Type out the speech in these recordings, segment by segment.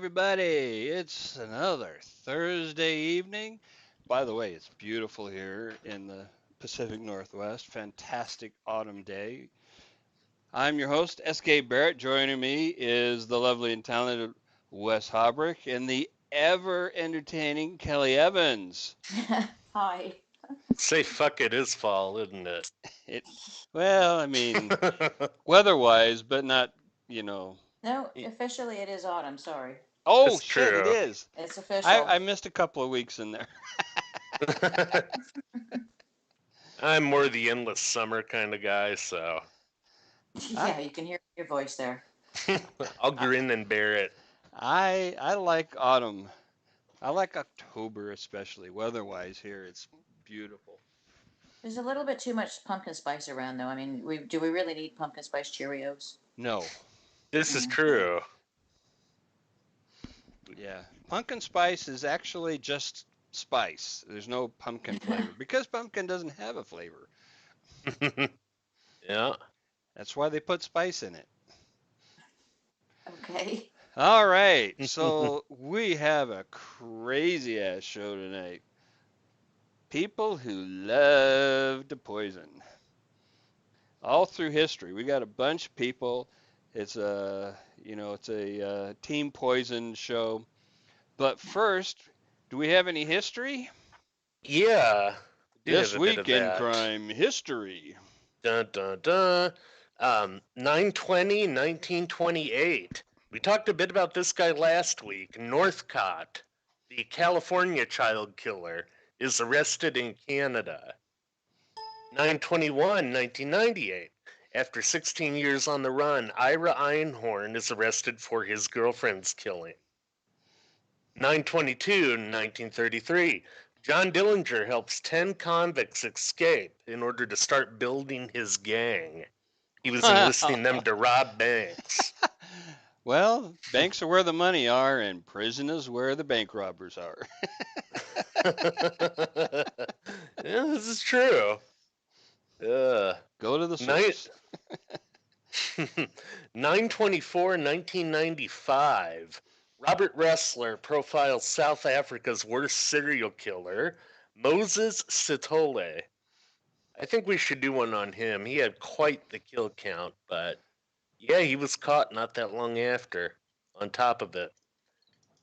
everybody. It's another Thursday evening. By the way, it's beautiful here in the Pacific Northwest. Fantastic autumn day. I'm your host, S.K. Barrett. Joining me is the lovely and talented Wess Haubrich and the ever entertaining Kelly Evans. Hi. Say fuck it is fall, isn't it? It, well, I mean, weather-wise, but not, you know. No, officially it is autumn. Sorry. Oh It's shit, it true. is. It's I, official. I missed a couple of weeks in there. I'm more the endless summer kind of guy, so Yeah, you can hear your voice there. I'll I, grin and bear it. I like autumn. I like October especially. Weather-wise here, it's beautiful. There's a little bit too much pumpkin spice around, though. I mean, do we really need pumpkin spice Cheerios? No, This is Mm. true. yeah. Pumpkin spice is actually just spice. There's no pumpkin flavor because pumpkin doesn't have a flavor. Yeah. That's why they put spice in it. Okay. All right, so we have a crazy ass show tonight. People who love to poison. All through history, we got a bunch of people. It's a team poison show. But first, do we have any history? Yeah. We do have This a bit of week in that. crime history. Dun dun dun. 920, 1928. We talked a bit about this guy last week. Northcott, the California child killer, is arrested in Canada. 921, 1998. After 16 years on the run, Ira Einhorn is arrested for his girlfriend's killing. 922, 1933. John Dillinger helps 10 convicts escape in order to start building his gang. He was enlisting them to rob banks. Well, banks are where the money are, and prison is where the bank robbers are. Yeah, this is true. Go to the Nine, source. 924, 1995. Robert Ressler profiles South Africa's worst serial killer, Moses Satole. I think we should do one on him. He had quite the kill count, but yeah, he was caught not that long after, on top of it.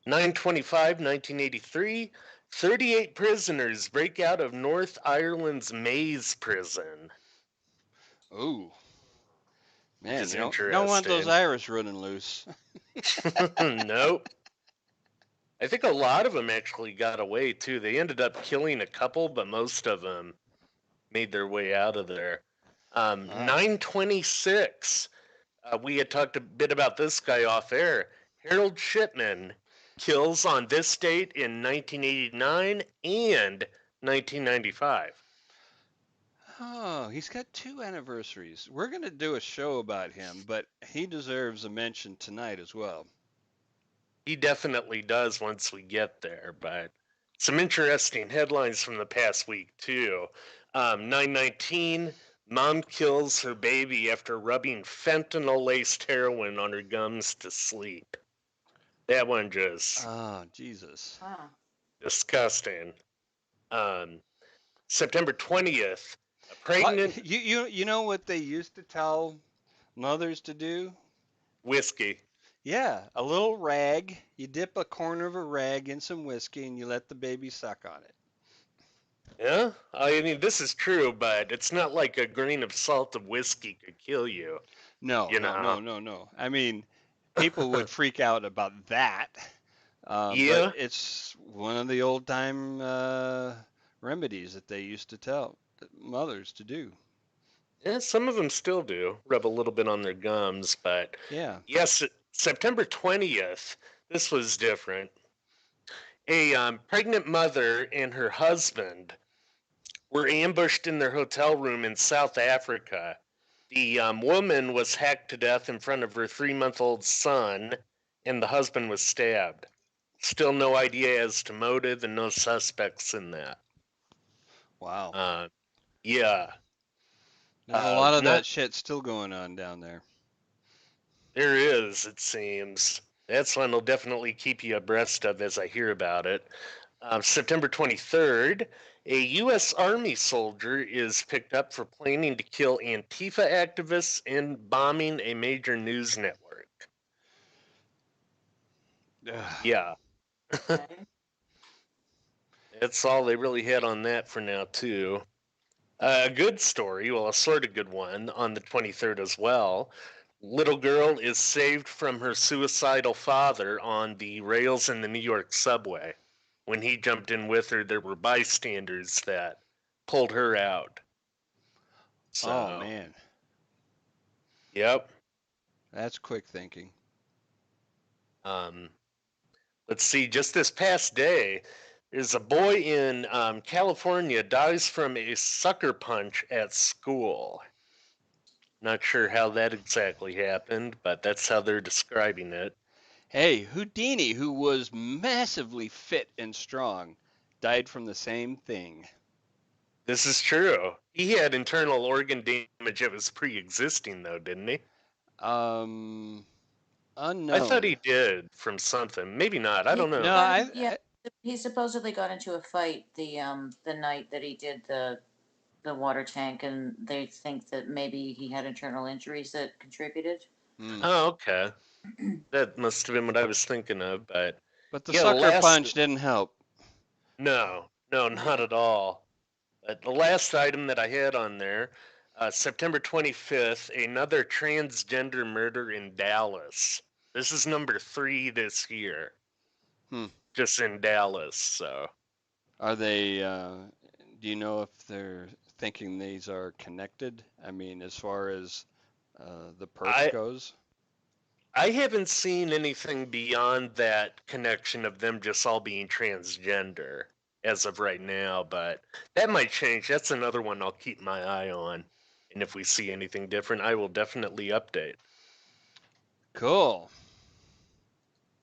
925, 1983. 38 prisoners break out of North Ireland's Maze prison, Ooh, which man, is you don't want those interesting. Irish running loose. Nope. I think a lot of them actually got away too. They ended up killing a couple, but most of them made their way out of there. Ah. 926. We had talked a bit about this guy off air. Harold Shipman kills on this date in 1989 and 1995. Oh, he's got two anniversaries. We're going to do a show about him, but he deserves a mention tonight as well. He definitely does once we get there, but some interesting headlines from the past week, too. 919, mom kills her baby after rubbing fentanyl laced heroin on her gums to sleep. That one just Oh, Jesus. Wow. disgusting. Um, September 20th, a What pregnant you know what they used to tell mothers to do? whiskey. Yeah, a little rag. You dip a corner of a rag in some whiskey and you let the baby suck on it. Yeah, I mean, this is true, but it's not like a grain of salt of whiskey could kill you, No, you no, no, know? no, no. I mean, people would freak out about that, but Yeah, it's one of the old time remedies that they used to tell mothers to do. yeah, some of them still do rub a little bit on their gums, but Yeah. yes, September 20th, this was different. A pregnant mother and her husband were ambushed in their hotel room in South Africa. The woman was hacked to death in front of her 3 month old son, and the husband was stabbed. Still no idea as to motive and no suspects in that. Wow. Uh, yeah, There's a lot of that not shit still going on down there. there is, it seems. That's one I'll definitely keep you abreast of as I hear about it. September 23rd, a U.S. Army soldier is picked up for planning to kill Antifa activists and bombing a major news network. Yeah, Okay. that's all they really had on that for now, too. A good story, well, a sort of good one, on the 23rd as well. Little girl is saved from her suicidal father on the rails in the New York subway. When he jumped in with her, there were bystanders that pulled her out. Oh So, man, yep. that's quick thinking. Um, let's see, just this past day, there's a boy in California dies from a sucker punch at school. Not sure how that exactly happened, but that's how they're describing it. Hey, Houdini, who was massively fit and strong, died from the same thing. This is true. He had internal organ damage that was pre-existing, though, didn't he? Um, I thought unknown. he did from something. Maybe not. I He don't No, know. got in, yeah. He supposedly got into a fight the night that he did the water tank, and they think that maybe he had internal injuries that contributed. Oh, okay. That must have been what I was thinking of, but but the yeah, the sucker last punch didn't help. no, not at all. The last item that I had on there, September 25th, another transgender murder in Dallas. This is number 3 this year, Hmm. just in Dallas. So Are they? Do you know if they're thinking these are connected? I mean, as far as the perp I goes. I haven't seen anything beyond that connection of them just all being transgender as of right now, but that might change. That's another one I'll keep my eye on. And if we see anything different, I will definitely update. Cool.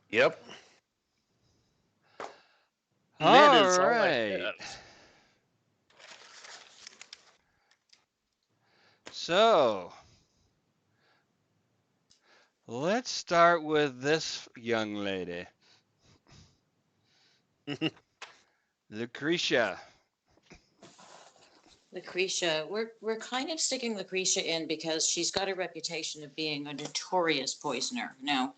Yep. And that All is all I right. have. So let's start with this young lady, Lucretia. Lucretia, we're kind of sticking Lucretia in because she's got a reputation of being a notorious poisoner. Now,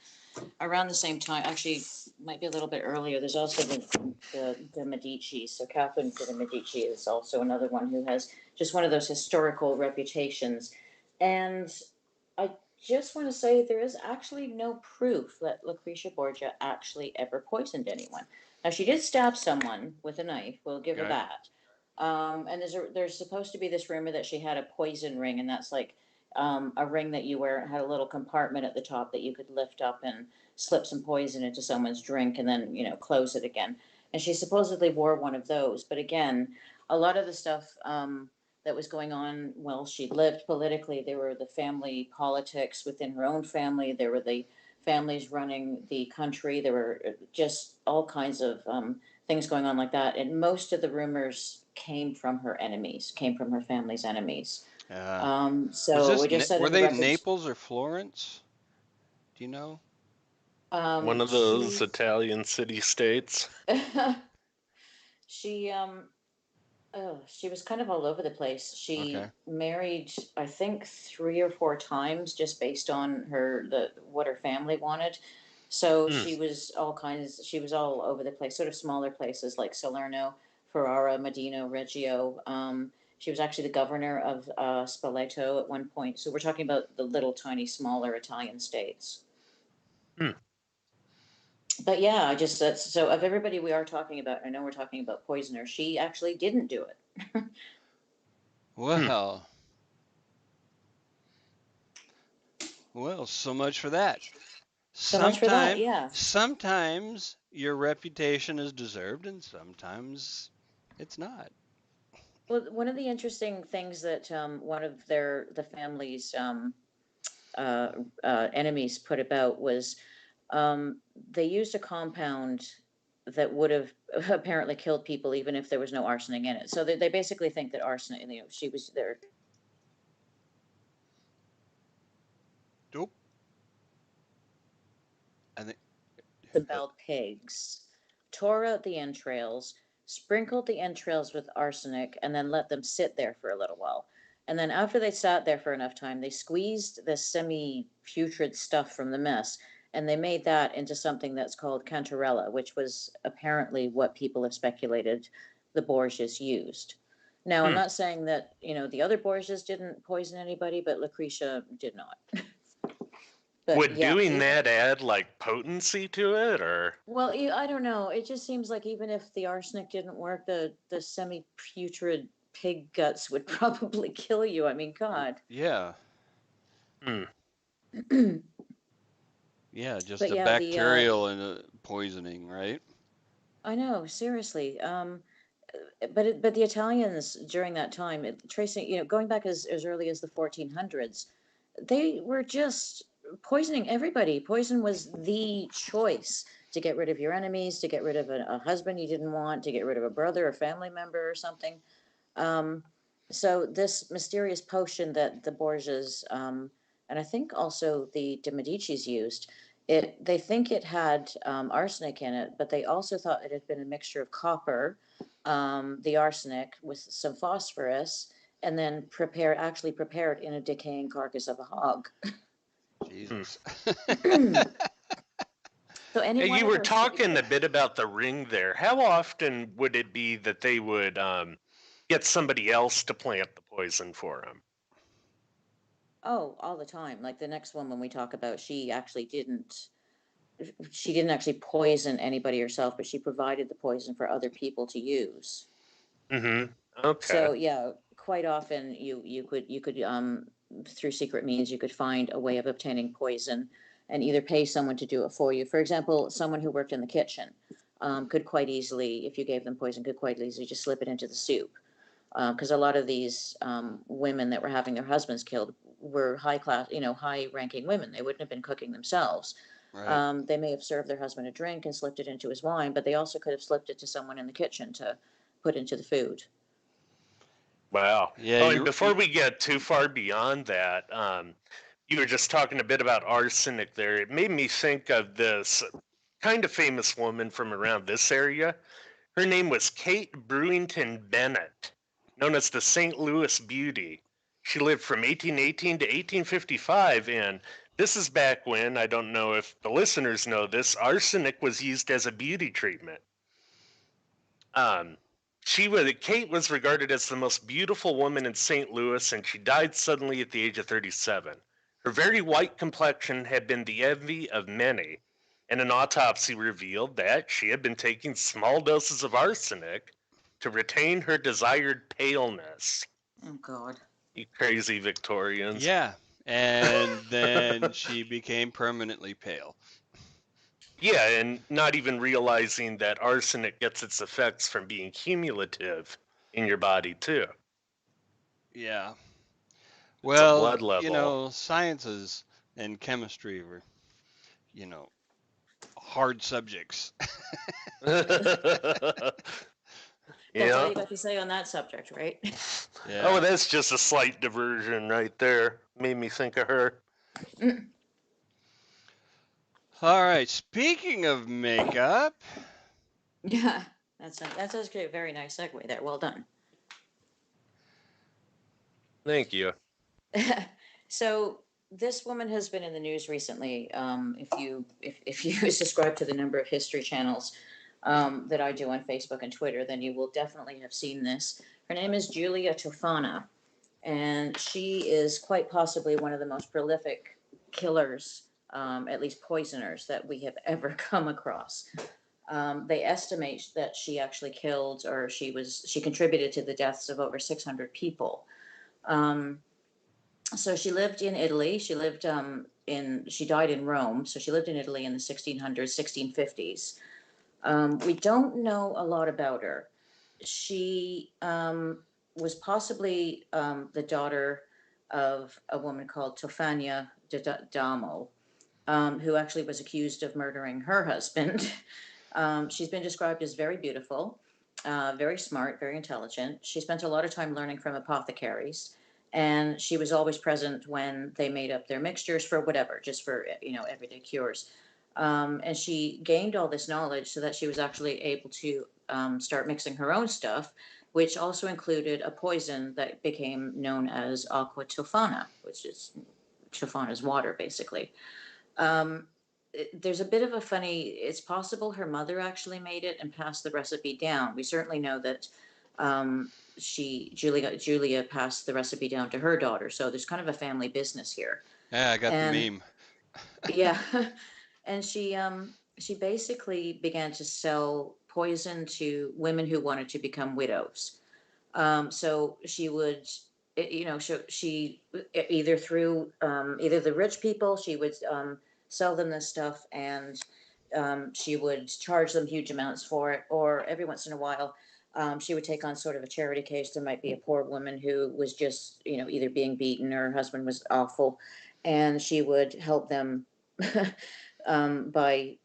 around the same time, actually, might be a little bit earlier. There's also the Medici. So Catherine de Medici is also another one who has just one of those historical reputations. And I just want to say there is actually no proof that Lucretia Borgia actually ever poisoned anyone. Now she did stab someone with a knife. We'll give her Okay. that. And there's supposed to be this rumor that she had a poison ring, and that's like a ring that you wear. It had a little compartment at the top that you could lift up and slip some poison into someone's drink, and then close it again. And she supposedly wore one of those. But again, a lot of the stuff that was going on while she lived politically, there were the family politics within her own family. There were the families running the country. There were just all kinds of things going on like that. And most of the rumors came from her enemies, came from her family's enemies. Uh, was So this we're just were setting the they record. Naples or Florence? Do you know? One of those She, Italian city states. she, oh, she was kind of all over the place. Okay. She married, I think, 3 or 4 times just based on what her family wanted. So Hmm. she was all kinds. She was all over the place, sort of smaller places like Salerno, Ferrara, Medina, Reggio. She was actually the governor of Spoleto at one point. So we're talking about the little tiny smaller Italian states. Hmm. But yeah, I just that's so of everybody we are talking about. I know we're talking about Poisoner. She actually didn't do it. Hmm. Well, so much for that. So much for that. Sometime, Yeah. sometimes your reputation is deserved, and sometimes it's not. Well, one of the interesting things that one of the family's enemies put about was they used a compound that would have apparently killed people even if there was no arsenic in it. So they basically think that arsenic, she was there. Nope. I think disemboweled pigs, tore out the entrails, sprinkled the entrails with arsenic, and then let them sit there for a little while. And then after they sat there for enough time, they squeezed the semi-putrid stuff from the mess, and they made that into something that's called cantarella, which was apparently what people have speculated the Borgias used. Now, I'm not saying that, the other Borgias didn't poison anybody, but Lucretia did not. But Would yeah, doing that add like potency to it, or? well, I don't know. It just seems like even if the arsenic didn't work, the semi-putrid pig guts would probably kill you. I mean, God. Yeah. Hmm. Yeah, just But a yeah, bacterial and a poisoning, right? I know, seriously. But the Italians during that time, tracing, going back as early as the 1400s, they were just poisoning everybody. Poison was the choice to get rid of your enemies, to get rid of a husband you didn't want, to get rid of a brother or family member or something. Um, so this mysterious potion that the Borgias, and I think also the de Medicis used, they think it had arsenic in it, but they also thought it had been a mixture of copper, the arsenic with some phosphorus, and then actually prepared in a decaying carcass of a hog. Jesus. So any Hey, one you of were her talking a bit about the ring there. How often would it be that they would get somebody else to plant the poison for them? Oh, all the time. Like the next woman we talk about, she didn't actually poison anybody herself, but she provided the poison for other people to use. Mm-hmm. Okay. So yeah, quite often you could through secret means you could find a way of obtaining poison and either pay someone to do it for you. For example, someone who worked in the kitchen could quite easily, if you gave them poison, could quite easily just slip it into the soup. Because a lot of these women that were having their husbands killed were high class, high ranking women. They wouldn't have been cooking themselves. Right. They may have served their husband a drink and slipped it into his wine, but they also could have slipped it to someone in the kitchen to put into the food. Wow. Yeah, Oh, and before we get too far beyond that, you were just talking a bit about arsenic there. It made me think of this kind of famous woman from around this area. Her name was Kate Brewington Bennett, known as the St. Louis Beauty. She lived from 1818 to 1855, and this is back when, I don't know if the listeners know this, arsenic was used as a beauty treatment. Um, Kate was regarded as the most beautiful woman in St. Louis, and she died suddenly at the age of 37. Her very white complexion had been the envy of many, and an autopsy revealed that she had been taking small doses of arsenic to retain her desired paleness. Oh God. You crazy Victorians. yeah, and then she became permanently pale. Yeah, and not even realizing that arsenic gets its effects from being cumulative in your body, too. Yeah. It's a Well, blood level. sciences and chemistry were, you know, hard subjects. That's all Yeah. you got to say on that subject, right? Yeah. Oh, that's just a slight diversion right there. Made me think of her. All right. Speaking of makeup, Yeah, that's actually a very nice segue there. Well done. Thank you. So this woman has been in the news recently. If you subscribe to the number of history channels that I do on Facebook and Twitter, then you will definitely have seen this. Her name is Julia Tofana, and she is quite possibly one of the most prolific killers, at least poisoners, that we have ever come across. They estimate that she actually killed, or she contributed to the deaths of over 600 people. So she lived in Italy. She died in Rome. So she lived in Italy in the 1600s, 1650s. We don't know a lot about her. She was possibly the daughter of a woman called Tofania Damo, who actually was accused of murdering her husband. She's been described as very beautiful, very smart, very intelligent. She spent a lot of time learning from apothecaries, and she was always present when they made up their mixtures for whatever, just for everyday cures. And she gained all this knowledge so that she was actually able to start mixing her own stuff, which also included a poison that became known as aqua Tilfana, which is Tilfana's water, basically. Um, there's a bit of a funny, it's possible her mother actually made it and passed the recipe down. We certainly know that Julia passed the recipe down to her daughter. So there's kind of a family business here. Yeah, I got the And meme. yeah, and she basically began to sell poison to women who wanted to become widows. So she would, she either through either the rich people, she would sell them this stuff, and she would charge them huge amounts for it, or every once in a while, she would take on sort of a charity case. There might be a poor woman who was just, either being beaten or her husband was awful, and she would help them by,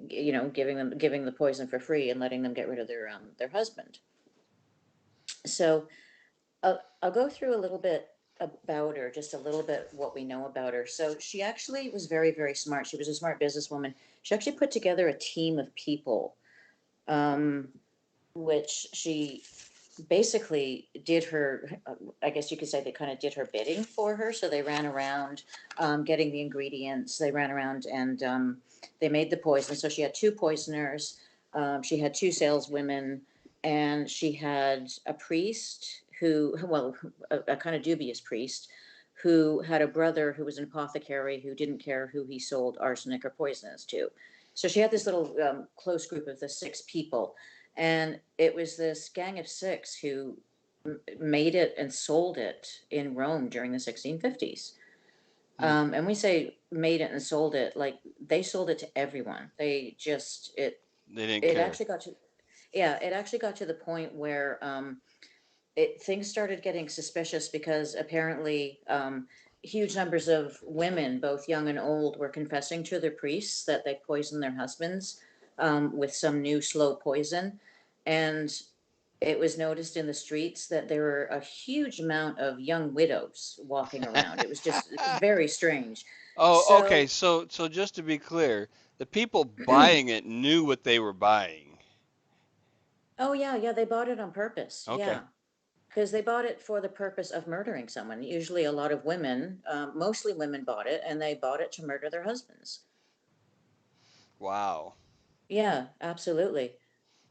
giving the poison for free and letting them get rid of their husband. So I'll go through a little bit about her, just a little bit what we know about her. So she actually was very, very smart. She was a smart businesswoman. She actually put together a team of people, um, which she basically did her, I guess you could say they kind of did her bidding for her. So they ran around getting the ingredients. They ran around and they made the poison. So she had two poisoners. She had two saleswomen, and she had a priest who, well, a kind of dubious priest who had a brother who was an apothecary who didn't care who he sold arsenic or poisons to. So she had this little close group of the six people. And it was this gang of six who made it and sold it in Rome during the 1650s. And we say made it and sold it, like they sold it to everyone. They just, They didn't it care. actually got to, yeah, it actually got to the point where things started getting suspicious because apparently huge numbers of women, both young and old, were confessing to their priests that they poisoned their husbands with some new slow poison. And it was noticed in the streets that there were a huge amount of young widows walking around. It was just very strange. Oh, okay. So, So just to be clear, the people buying it knew what they were buying. oh yeah, yeah, they bought it on purpose. Okay. Yeah. Because they bought it for the purpose of murdering someone. Usually, a lot of women, mostly women, bought it, and they bought it to murder their husbands. Wow. Yeah, absolutely.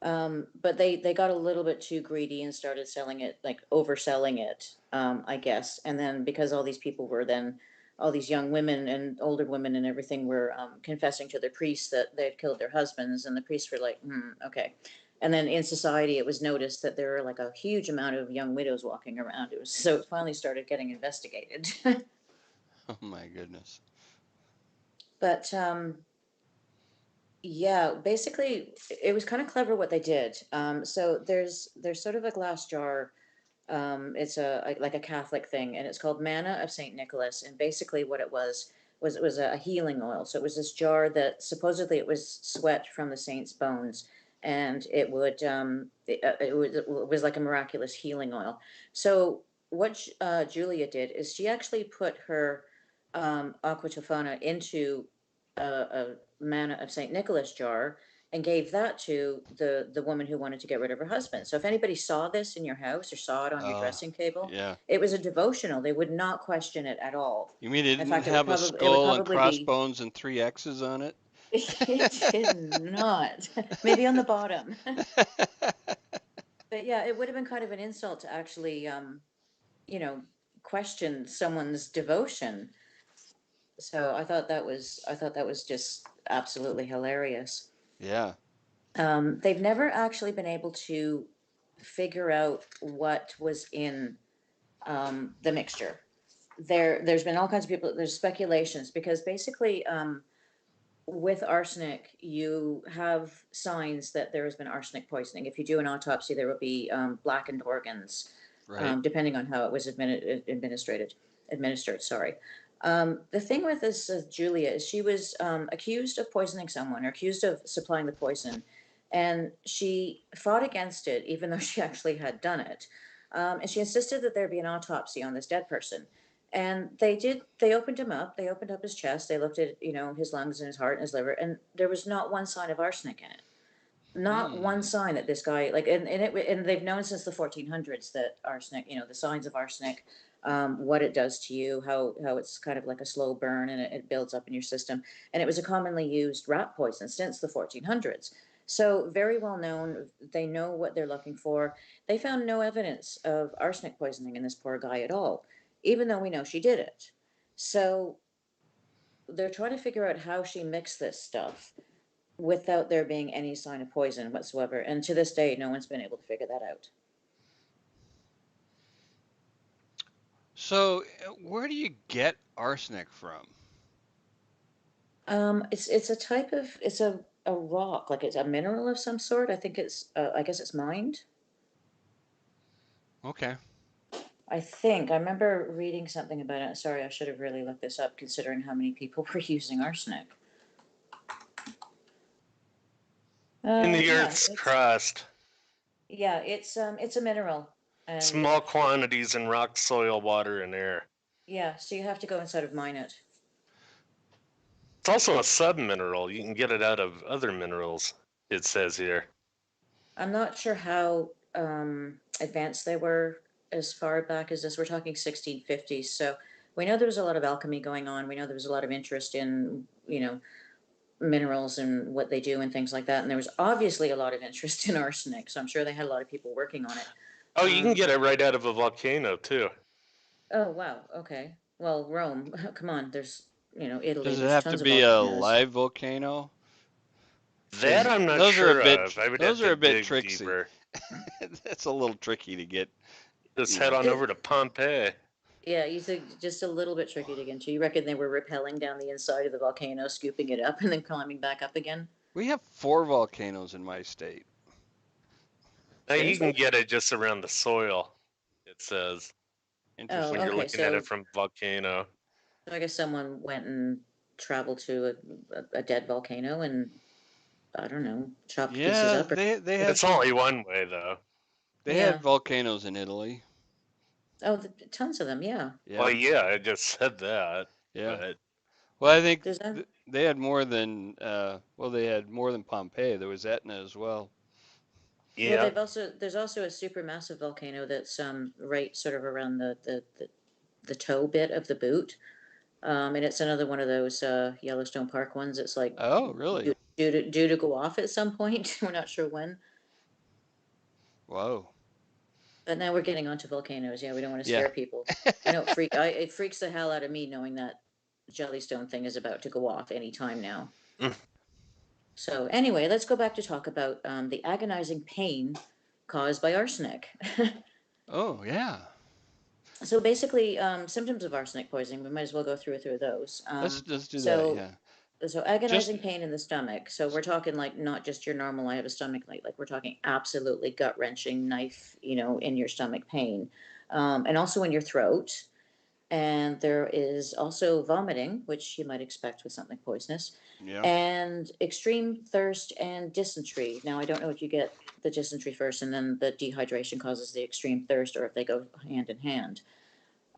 But they got a little bit too greedy and started selling it, like overselling it, I guess. And then because all these people were then, all these young women and older women and everything were confessing to their priests that they'd killed their husbands, and the priests were like, okay. And then in society, it was noticed that there were like a huge amount of young widows walking around. It was so it finally started getting investigated. Oh my goodness. But yeah, basically, it was kind of clever what they did. So there's sort of a glass jar. It's like a Catholic thing, and it's called Manna of Saint Nicholas. And basically, what it was it was a healing oil. So it was this jar that supposedly it was sweat from the saint's bones, and it was like a miraculous healing oil. So what Julia did is she actually put her aqua tofana into a manna of Saint Nicholas jar and gave that to the woman who wanted to get rid of her husband. So if anybody saw this in your house or saw it on your Oh, dressing table, yeah. it was a devotional. They would not question it at all. You mean it In didn't fact, have a it would skull and probably be crossbones and three X's on it? it did not. Maybe on the bottom. But yeah, it would have been kind of an insult to actually you know, question someone's devotion. So I thought that was just absolutely hilarious. Yeah. They've never actually been able to figure out what was in the mixture. There's been all kinds of people. There's speculations because basically, with arsenic, you have signs that there has been arsenic poisoning. If you do an autopsy, there will be blackened organs, Right. depending on how it was administered. Sorry. The thing with this Julia is she was accused of poisoning someone or accused of supplying the poison, and she fought against it, even though she actually had done it. And she insisted that there be an autopsy on this dead person. And they opened him up. They opened up his chest. They looked at, his lungs and his heart and his liver, and there was not one sign of arsenic in it. Not one Hmm. sign that this guy, like, and they've known since the 1400s that arsenic, the signs of arsenic, what it does to you, how it's kind of like a slow burn, and it builds up in your system. And it was a commonly used rat poison since the 1400s. So very well known. They know what they're looking for. They found no evidence of arsenic poisoning in this poor guy at all, even though we know she did it. So they're trying to figure out how she mixed this stuff without there being any sign of poison whatsoever. And to this day, no one's been able to figure that out. So, where do you get arsenic from? It's a type of it's a rock, like it's a mineral of some sort. I guess it's mined. Okay. I remember reading something about it. Sorry, I should have really looked this up, considering how many people were using arsenic. In the Yeah, Earth's crust, it's a mineral, and small quantities in rock, soil, water, and air. yeah, so you have to go inside of mine it. It's also a submineral. You can get it out of other minerals, it says here. I'm not sure how advanced they were as far back as this. We're talking 1650s, so we know there was a lot of alchemy going on. We know there was a lot of interest in, minerals and what they do and things like that. And there was obviously a lot of interest in arsenic, so I'm sure they had a lot of people working on it. Oh, you can get it right out of a volcano, too. Oh, wow. Okay. Well, Rome, come on. There's, Italy, Does it there's have to tons of be a volcanoes. live volcano? That Because I'm not those are a sure bit of. I would have those are to a bit dig tricksy. deeper. That's a little tricky to get. Just You head know. on over to Pompeii. Yeah, you think just a little bit tricky to get into. You reckon they were rappelling down the inside of the volcano, scooping it up, and then climbing back up again? We have 4 volcanoes in my state. Now you can Seriously? get it just around the soil, it says, Oh, when Interesting. you're okay. looking at it So from volcano. I guess someone went and traveled to a dead volcano and, I don't know, chopped pieces Yeah, up. Or they had It's only one way, though. they had yeah. volcanoes in Italy. Oh, tons of them. Yeah. Well, Yeah, yeah, I just said that, yeah. but Well, I think There's a they had more than they had more than Pompeii. There was Etna as well. Well, yeah. there's also a supermassive volcano that's right sort of around the toe bit of the boot. And it's another one of those Yellowstone Park ones. It's like Oh, really? due to go off at some point. We're not sure when. Whoa. But now we're getting onto volcanoes. Yeah, we don't want to Yeah. scare people. I know it freaks the hell out of me knowing that Jellystone thing is about to go off any time now. Mm. So anyway, let's go back to talk about the agonizing pain caused by arsenic. Oh, yeah. So basically, symptoms of arsenic poisoning. We might as well go through those. Let's do that. So Yeah. so Just agonizing pain in the stomach. So we're talking like not just your normal I have a stomach ache, like we're talking absolutely gut wrenching knife, in your stomach pain, and also in your throat. And there is also vomiting, which you might expect with something poisonous, yeah. and extreme thirst and dysentery. Now I don't know if you get the dysentery first and then the dehydration causes the extreme thirst, or if they go hand in hand.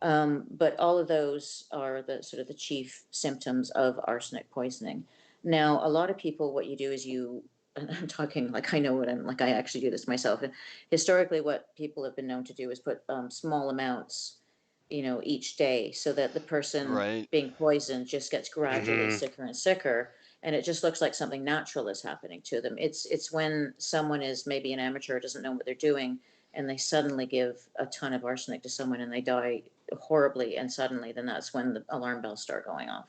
But all of those are the sort of the chief symptoms of arsenic poisoning. Now, a lot of people, what you do is I'm talking like I know what I'm like, I actually do this myself. And historically, what people have been known to do is put small amounts, each day, so that the person Right. being poisoned just gets gradually Hmm. sicker and sicker. And it just looks like something natural is happening to them. It's when someone is maybe an amateur, doesn't know what they're doing, and they suddenly give a ton of arsenic to someone and they die horribly and suddenly, then that's when the alarm bells start going off.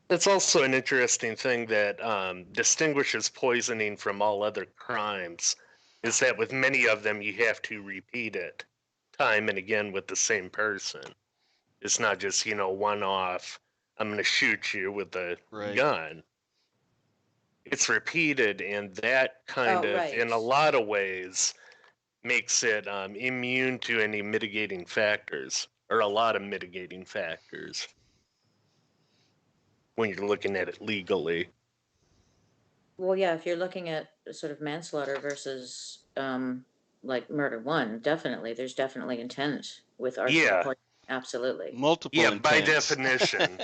It's also an interesting thing that distinguishes poisoning from all other crimes is that with many of them, you have to repeat it time and again with the same person. It's not just, one off, I'm going to shoot you with a Right. gun. It's repeated, and that kind Oh, of, right. in a lot of ways, makes it immune to any mitigating factors, or a lot of mitigating factors, when you're looking at it legally. Well, yeah, if you're looking at sort of manslaughter versus like murder one, definitely there's definitely intent with arsenic Yeah, poisoning. Absolutely. Multiple Yeah, by intents. definition.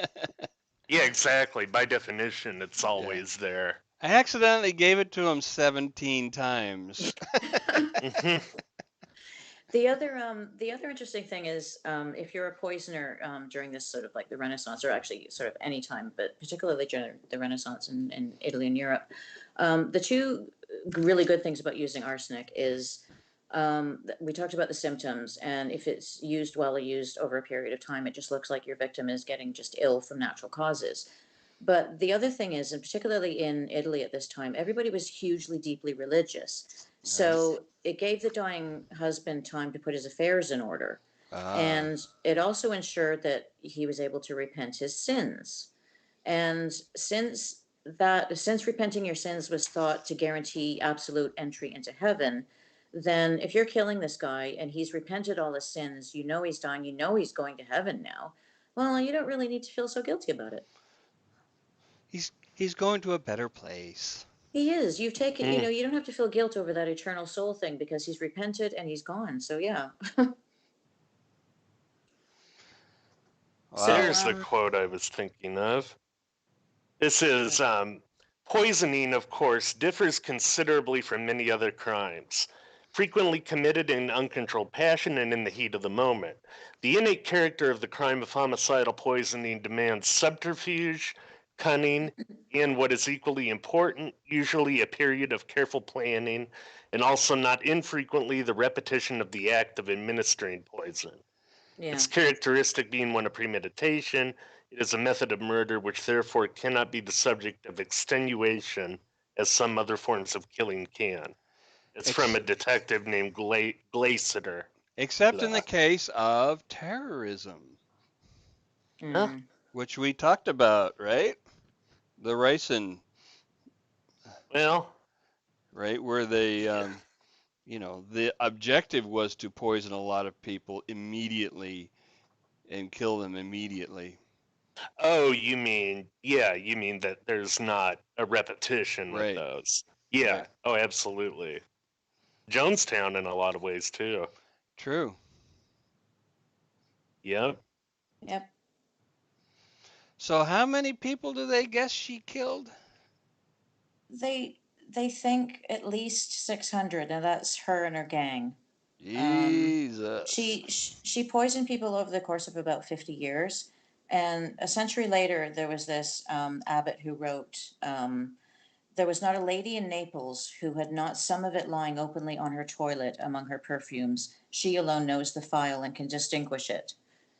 Yeah, exactly. By definition, it's always there. I accidentally gave it to him 17 times. Mhm. The other interesting thing is, if you're a poisoner during this sort of like the Renaissance, or actually sort of any time, but particularly during the Renaissance in Italy and Europe, the two really good things about using arsenic is we talked about the symptoms, and if it's used well or used over a period of time, it just looks like your victim is getting just ill from natural causes. But the other thing is, and particularly in Italy at this time, everybody was hugely, deeply religious. So it gave the dying husband time to put his affairs in order. And it also ensured that he was able to repent his sins. And since repenting your sins was thought to guarantee absolute entry into heaven, then if you're killing this guy and he's repented all his sins, you know he's dying, you know he's going to heaven now. Well, you don't really need to feel so guilty about it. He's going to a better place. He is. You've taken, you don't have to feel guilt over that eternal soul thing because he's repented and he's gone. So yeah. Wow. There's the quote I was thinking of. This is poisoning, of course, differs considerably from many other crimes, frequently committed in uncontrolled passion and in the heat of the moment. The innate character of the crime of homicidal poisoning demands subterfuge, cunning, and what is equally important, usually a period of careful planning, and also not infrequently the repetition of the act of administering poison. Yeah. Its characteristic being one of premeditation, it is a method of murder which therefore cannot be the subject of extenuation as some other forms of killing can. It's from a detective named Glacier. Except in the case of terrorism, which we talked about, right? The ricin, Well, right, where they, the objective was to poison a lot of people immediately and kill them immediately. oh, you mean that there's not a repetition with Right. those. Yeah. Right. Oh, absolutely. Jonestown in a lot of ways too. True. Yep. Yep. So how many people do they guess she killed? They think at least 600. Now that's her and her gang. Jesus. She poisoned people over the course of about 50 years. And a century later, there was this abbot who wrote, there was not a lady in Naples who had not some of it lying openly on her toilet among her perfumes. She alone knows the file and can distinguish it.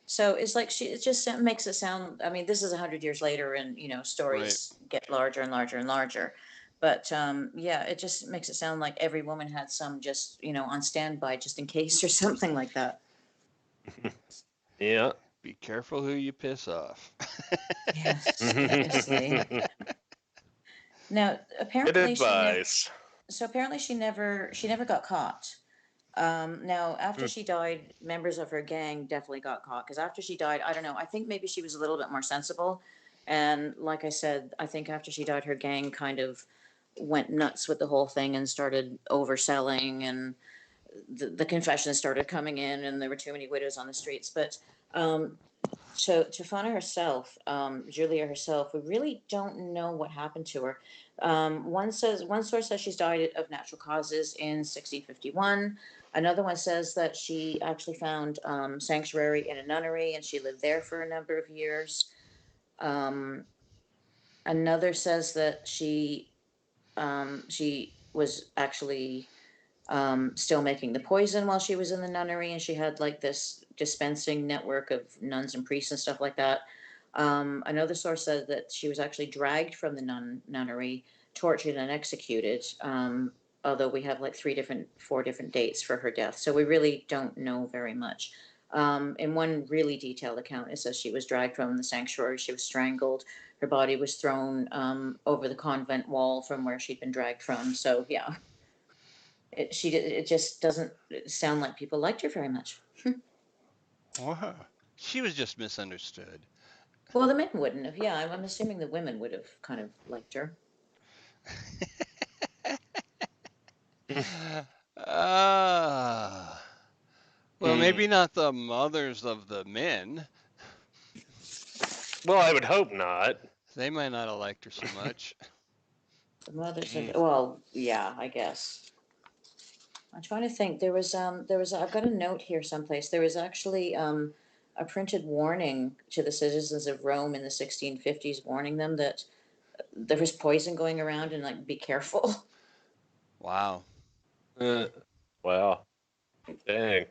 So it's like it just makes it sound. I mean, this is 100 years later, and stories get larger and larger and larger. But yeah, it just makes it sound like every woman had some just on standby just in case or something like that. Yeah. Be careful who you piss off. Yes, seriously. Now, apparently she never got caught. Now, after she died, members of her gang definitely got caught because after she died, I don't know. I think maybe she was a little bit more sensible, and like I said, I think after she died, her gang kind of went nuts with the whole thing and started overselling, and the confessions started coming in, and there were too many widows on the streets. But so Tilfana herself, Julia herself, we really don't know what happened to her. One source says she's died of natural causes in 1651. Another one says that she actually found sanctuary in a nunnery and she lived there for a number of years. Another says that she was actually still making the poison while she was in the nunnery, and she had like this dispensing network of nuns and priests and stuff like that. Another source said that she was actually dragged from the nunnery, tortured, and executed. Although we have like 4 different dates for her death, so we really don't know very much. In one really detailed account, it says she was dragged from the sanctuary, she was strangled, her body was thrown over the convent wall from where she'd been dragged from. So yeah. It just doesn't sound like people liked her very much. Wow. She was just misunderstood. Well, the men wouldn't have. Yeah, I'm assuming the women would have kind of liked her. Ah. Well, maybe not the mothers of the men. Well, I would hope not. They might not have liked her so much. The mothers of, well, yeah, I guess. I'm trying to think. I've got a note here someplace. There was actually a printed warning to the citizens of Rome in the 1650s, warning them that there was poison going around and like be careful. Wow. Wow. Dang.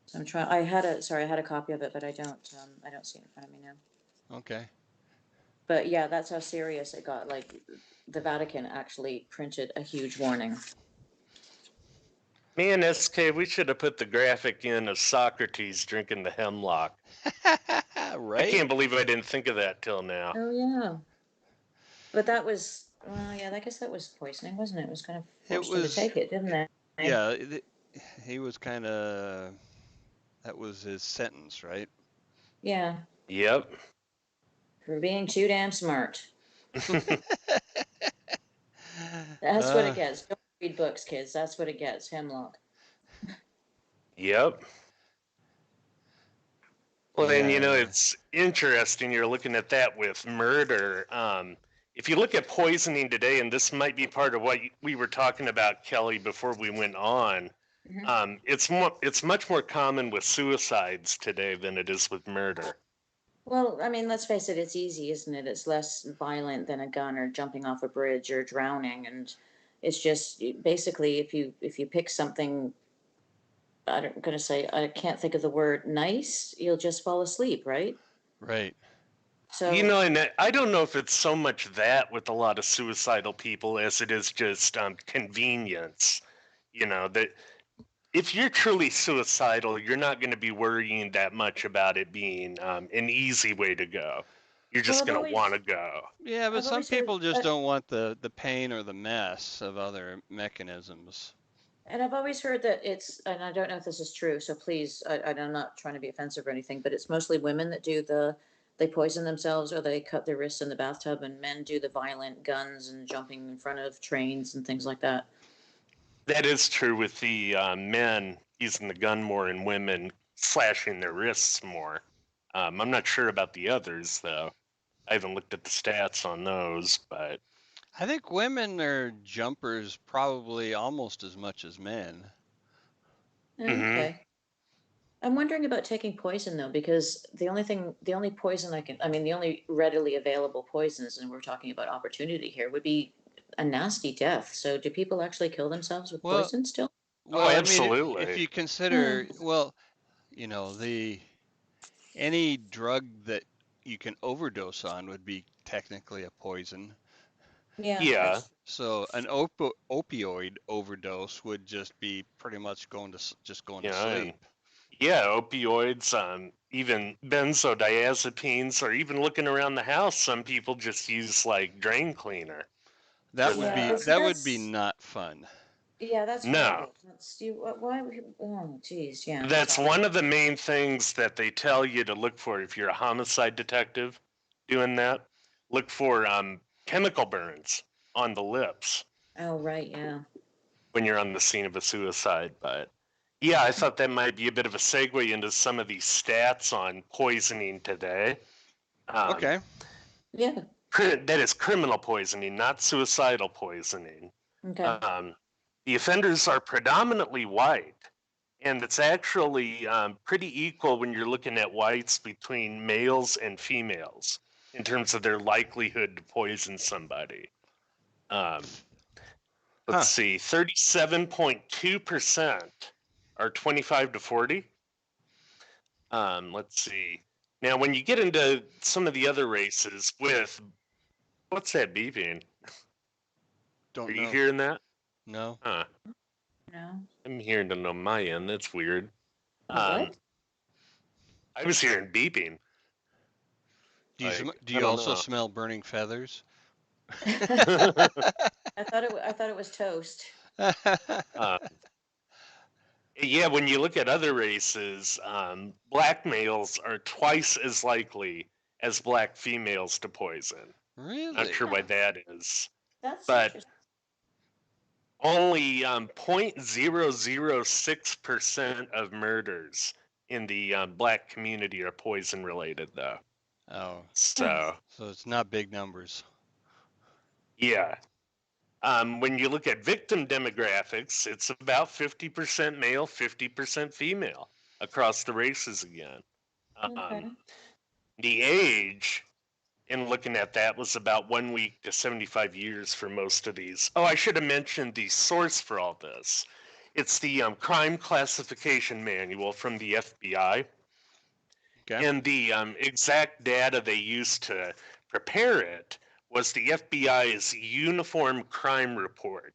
So I'm trying. I had a copy of it, but I don't see it in front of me now. Okay. But yeah, that's how serious it got. Like, the Vatican actually printed a huge warning. Me and SK, we should have put the graphic in of Socrates drinking the hemlock. Right? I can't believe I didn't think of that till now. Oh yeah. But that was, well, yeah, I guess that was poisoning, wasn't it? It was kind of forced him to take it, didn't it? Yeah, he was kind of, that was his sentence, right? Yeah, Yep. for being too damn smart. That's what it gets. Don't read books, kids. That's what it gets. Hemlock. Yep. Well, then, Yeah. it's interesting you're looking at that with murder. If you look at poisoning today, and this might be part of what we were talking about, Kelly, before we went on, Mhm. it's much more common with suicides today than it is with murder. Well, I mean, let's face it, it's easy, isn't it? It's less violent than a gun or jumping off a bridge or drowning, and it's just basically if you pick something, I'm gonna say, I can't think of the word, nice, you'll just fall asleep, right? Right. So And I don't know if it's so much that with a lot of suicidal people as it is just convenience. That if you're truly suicidal, you're not going to be worrying that much about it being an easy way to go. You're well, just going to want to go. Yeah, but I've some always heard, people just don't want the pain or the mess of other mechanisms. and I've always heard that it's, and I don't know if this is true, so please, I'm not trying to be offensive or anything, but it's mostly women that do they poison themselves or they cut their wrists in the bathtub, and men do the violent guns and jumping in front of trains and things like that. That is true with the men using the gun more and women slashing their wrists more. I'm not sure about the others, though. I haven't looked at the stats on those, but I think women are jumpers probably almost as much as men. Okay. I'm wondering about taking poison though, because the only poison the only readily available poisons, and we're talking about opportunity here, would be a nasty death. So do people actually kill themselves with Well, poison still? well, I mean, if absolutely. you consider, well, the any drug that you can overdose on would be technically a poison. Yeah, Yeah. So an opioid overdose would just be pretty much going to And sleep. opioids, even benzodiazepines, or even looking around the house, some people just use like drain cleaner. That would be that's not fun. yeah, that's No, horrible. That's you. Why? Oh, geez, yeah. that's one of the main things that they tell you to look for if you're a homicide detective doing that. Look for chemical burns on the lips Oh, right, yeah. when you're on the scene of a suicide. But yeah, I thought that might be a bit of a segue into some of these stats on poisoning today. Okay. Yeah. That is criminal poisoning, not suicidal poisoning. Okay. The offenders are predominantly white, and it's actually pretty equal when you're looking at whites between males and females in terms of their likelihood to poison somebody. Let's see, 37.2% are 25 to 40. Let's see. Now, when you get into some of the other races with, what's that beeping? Don't Are know. you hearing that? No. Huh. No. I'm hearing it on my end. That's weird. What? I was hearing beeping. Do you Like, do I you don't also know. smell burning feathers? I thought it was toast. Yeah, when you look at other races, black males are twice as likely as black females to poison. Not Really? sure why that is. That's But interesting. Only 0.006% of murders in the black community are poison related, though. Oh, So, so it's not big numbers. yeah. When you look at victim demographics, it's about 50% male, 50% female across the races again. Okay. The age, in looking at that, was about 1 week to 75 years for most of these. Oh, I should have mentioned the source for all this. It's the Crime Classification Manual from the FBI. Okay. And the exact data they used to prepare it was the FBI's Uniform Crime Report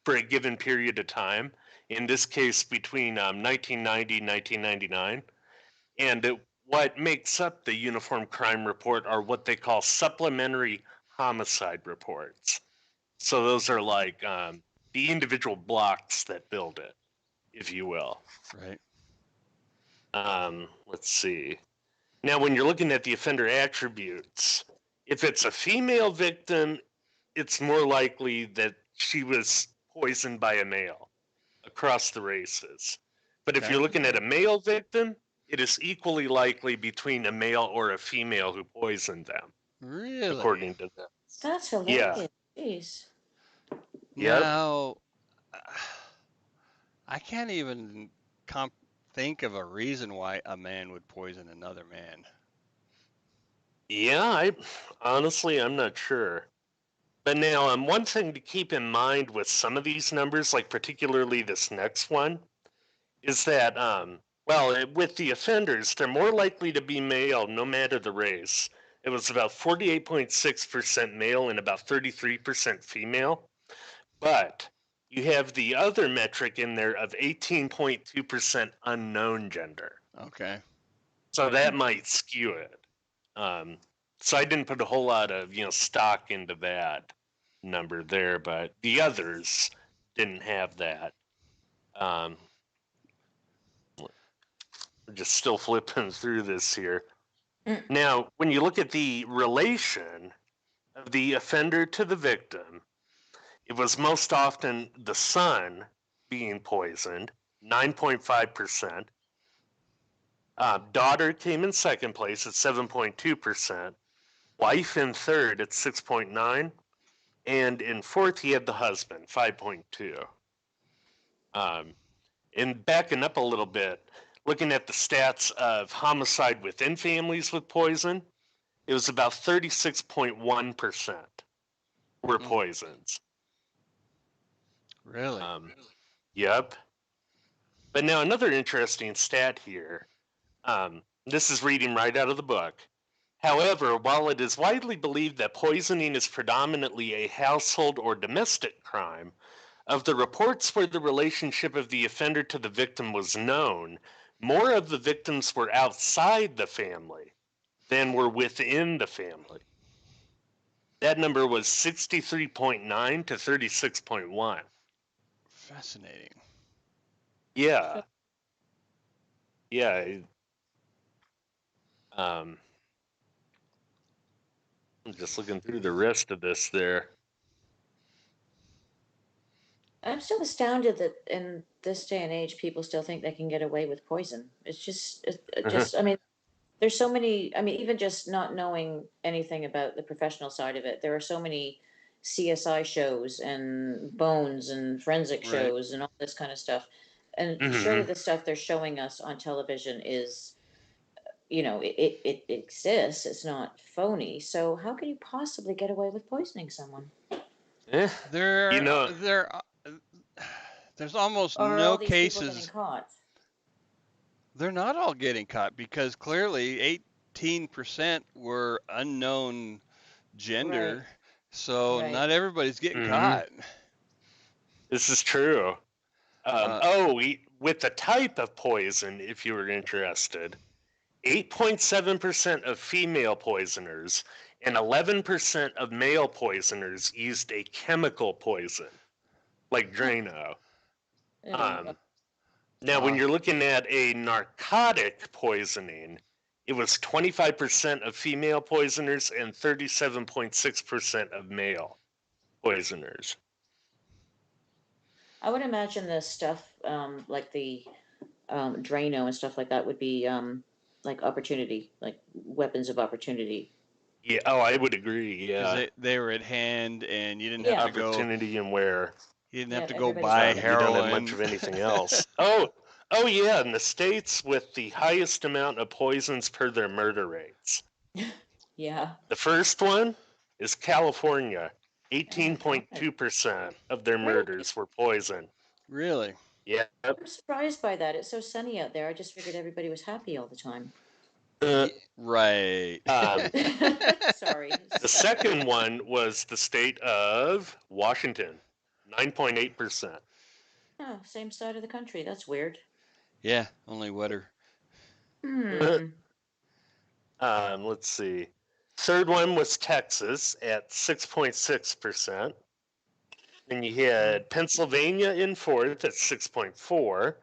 for a given period of time, in this case between 1990 and 1999. And what makes up the Uniform Crime Report are what they call supplementary homicide reports. So those are like the individual blocks that build it, if you will. Right. Let's see. Now, when you're looking at the offender attributes, if it's a female victim, it's more likely that she was poisoned by a male across the races. But if Okay. you're looking at a male victim, it is equally likely between a male or a female who poisoned them, Really? according to them. That's Yeah. hilarious. Jeez. Yep. Now, I can't even think of a reason why a man would poison another man. Yeah, I'm not sure. But now, one thing to keep in mind with some of these numbers, like particularly this next one, is that, with the offenders, they're more likely to be male no matter the race. It was about 48.6% male and about 33% female. But you have the other metric in there of 18.2% unknown gender. Okay. So that might skew it. So I didn't put a whole lot of stock into that number there, but the others didn't have that. We're just still flipping through this here. Now, when you look at the relation of the offender to the victim, it was most often the son being poisoned, 9.5%. Daughter came in second place at 7.2%. Wife in third at 6.9%. And in fourth, he had the husband, 5.2%. And backing up a little bit, looking at the stats of homicide within families with poison, it was about 36.1% were poisons. Really? Yep. But now another interesting stat here. This is reading right out of the book. However, while it is widely believed that poisoning is predominantly a household or domestic crime, of the reports where the relationship of the offender to the victim was known, more of the victims were outside the family than were within the family. That number was 63.9 to 36.1. Fascinating. Yeah. Yeah. I'm just looking through the rest of this there. I'm still astounded that in this day and age, people still think they can get away with poison. I mean, there's so many, I mean, even just not knowing anything about the professional side of it, there are so many CSI shows and Bones and forensic Right. shows and all this kind of stuff. And surely the stuff they're showing us on television is, it exists. It's not phony. So how can you possibly get away with poisoning someone? Eh, There's almost Or are all no these people getting cases. caught? They're not all getting caught because clearly 18% were unknown gender. Right. So Right. not everybody's getting caught. This is true. With the type of poison, if you were interested, 8.7% of female poisoners and 11% of male poisoners used a chemical poison, like Drano. Now, when you're looking at a narcotic poisoning, it was 25% of female poisoners and 37.6% of male poisoners. I would imagine the stuff like the Drano and stuff like that would be like opportunity, like weapons of opportunity. Yeah. Oh, I would agree. Because Yeah. they were at hand, and Yeah. Opportunity and where you didn't have Yeah, to go everybody's buy got them. you don't have much heroin. of anything else. Oh yeah, in the states with the highest amount of poisons per their murder rates. Yeah. The first one is California. Oh my God. 18.2% of their Really? murders were poison. Really? Yeah. I'm surprised by that. It's so sunny out there. I just figured everybody was happy all the time. Right. Sorry. The second one was the state of Washington. 9.8%. Oh, same side of the country. That's weird. Yeah, only wetter. Hmm. Let's see. Third one was Texas at 6.6%. Then you had Pennsylvania in fourth at 6.4,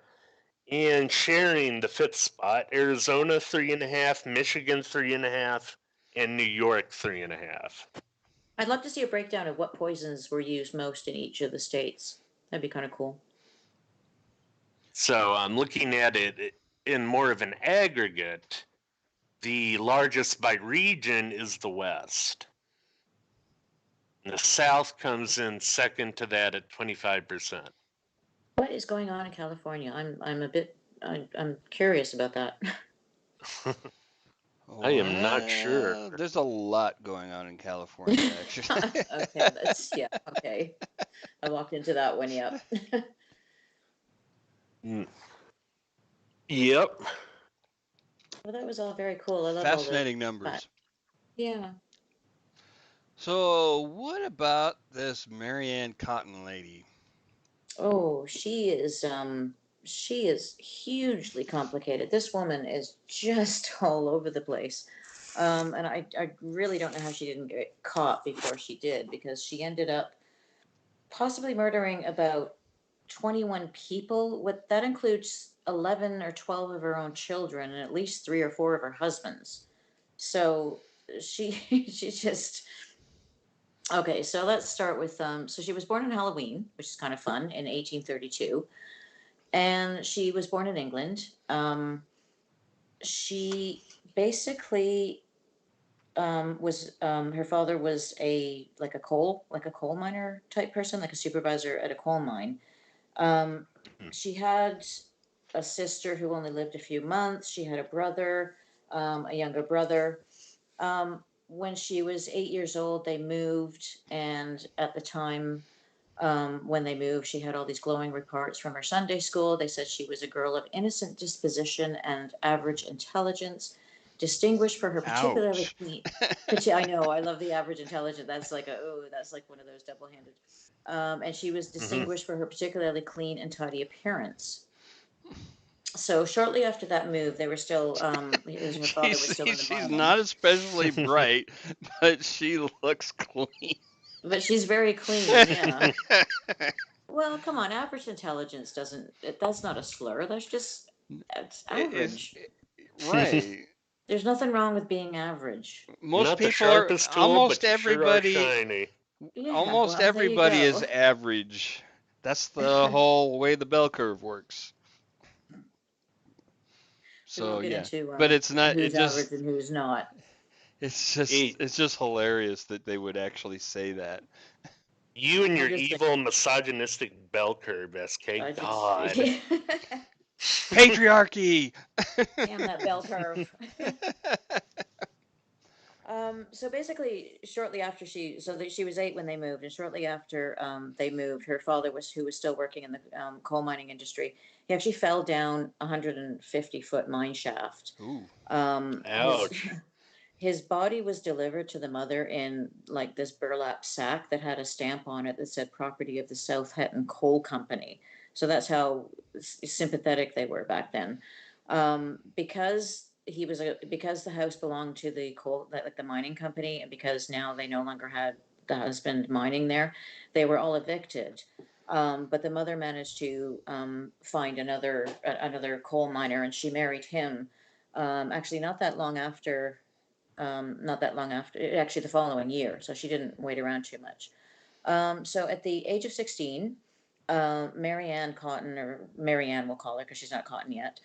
and sharing the fifth spot, Arizona 3.5, Michigan 3.5, and New York 3.5. I'd love to see a breakdown of what poisons were used most in each of the states. That'd be kind of cool. So I'm looking at it in more of an aggregate. The largest by region is the West. And the South comes in second to that at 25%. What is going on in California? I'm curious about that. I am not sure. Well, there's a lot going on in California, actually. Okay, okay. I walked into that one, yep. Yep. Well, that was all very cool. I love all the Fascinating numbers. Yeah. So, what about this Marianne Cotton lady? Oh, she is hugely complicated. This woman is just all over the place. And I really don't know how she didn't get caught before she did, because she ended up possibly murdering about 21 people. What that includes 11 or 12 of her own children and at least 3 or 4 of her husbands. So she she's just okay. So let's start with so she was born on Halloween, which is kind of fun, in 1832, and she was born in England. She basically was her father was a coal miner type person, like a supervisor at a coal mine. Um, she had a sister who only lived a few months. She had a brother, a younger brother. When she was 8 years old, they moved, and at the time when they moved, she had all these glowing reports from her Sunday school. They said she was a girl of innocent disposition and average intelligence, distinguished for her particularly Ouch. clean. I know, I love the average intelligence. That's like one of those double-handed. And she was distinguished for her particularly clean and tidy appearance. So shortly after that move, they were still, her father was still in the She's mining. not especially bright, but she looks clean. But she's very clean, yeah. Well, come on, average intelligence that's not a slur. That's It's average. right. There's nothing wrong with being average. Most Not the people are sharpest tool, but you sure are shiny. Yeah, almost well, there you everybody is go. average. That's the whole way the bell curve works. We So won't get yeah, into but it's not. who's average and who's not. Hey, It's just hilarious that they would actually say that. you and I'm your just evil misogynistic bell curve, SK. I just God. Patriarchy. damn that bell curve. So basically, shortly after she was 8 when they moved, and shortly after they moved, her father who was still working in the coal mining industry. He actually fell down a 150-foot mine shaft. Ooh. Um, his Ouch. his body was delivered to the mother in like this burlap sack that had a stamp on it that said "Property of the South Hetton Coal Company." So that's how sympathetic they were back then. Because because the house belonged to the coal, like the mining company, and because now they no longer had the husband mining there, they were all evicted. But the mother managed to find another coal miner, and she married him. Actually, not that long after, actually the following year. So she didn't wait around too much. So at the age of 16, Marianne Cotton, or Marianne we'll call her because she's not Cotton yet,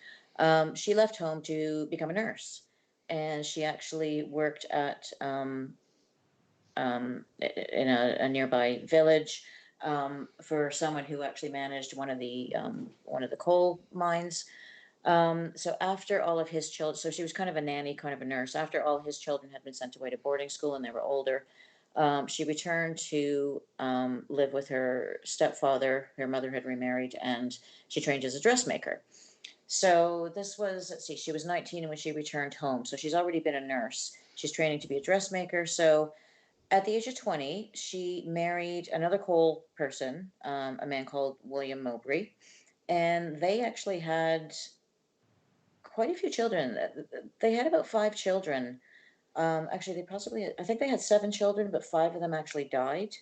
she left home to become a nurse. And she actually worked at in a nearby village for someone who actually managed one of the coal mines. So after all of his children, so she was kind of a nanny, kind of a nurse. After all his children had been sent away to boarding school and they were older, she returned to live with her stepfather. Her mother had remarried, and she trained as a dressmaker. So this was, let's see, she was 19 when she returned home. So she's already been a nurse. She's training to be a dressmaker. So at the age of 20, she married another coal person, a man called William Mowbray, and they actually had quite a few children. They had about five children. Actually, I think they had seven children, but five of them actually died.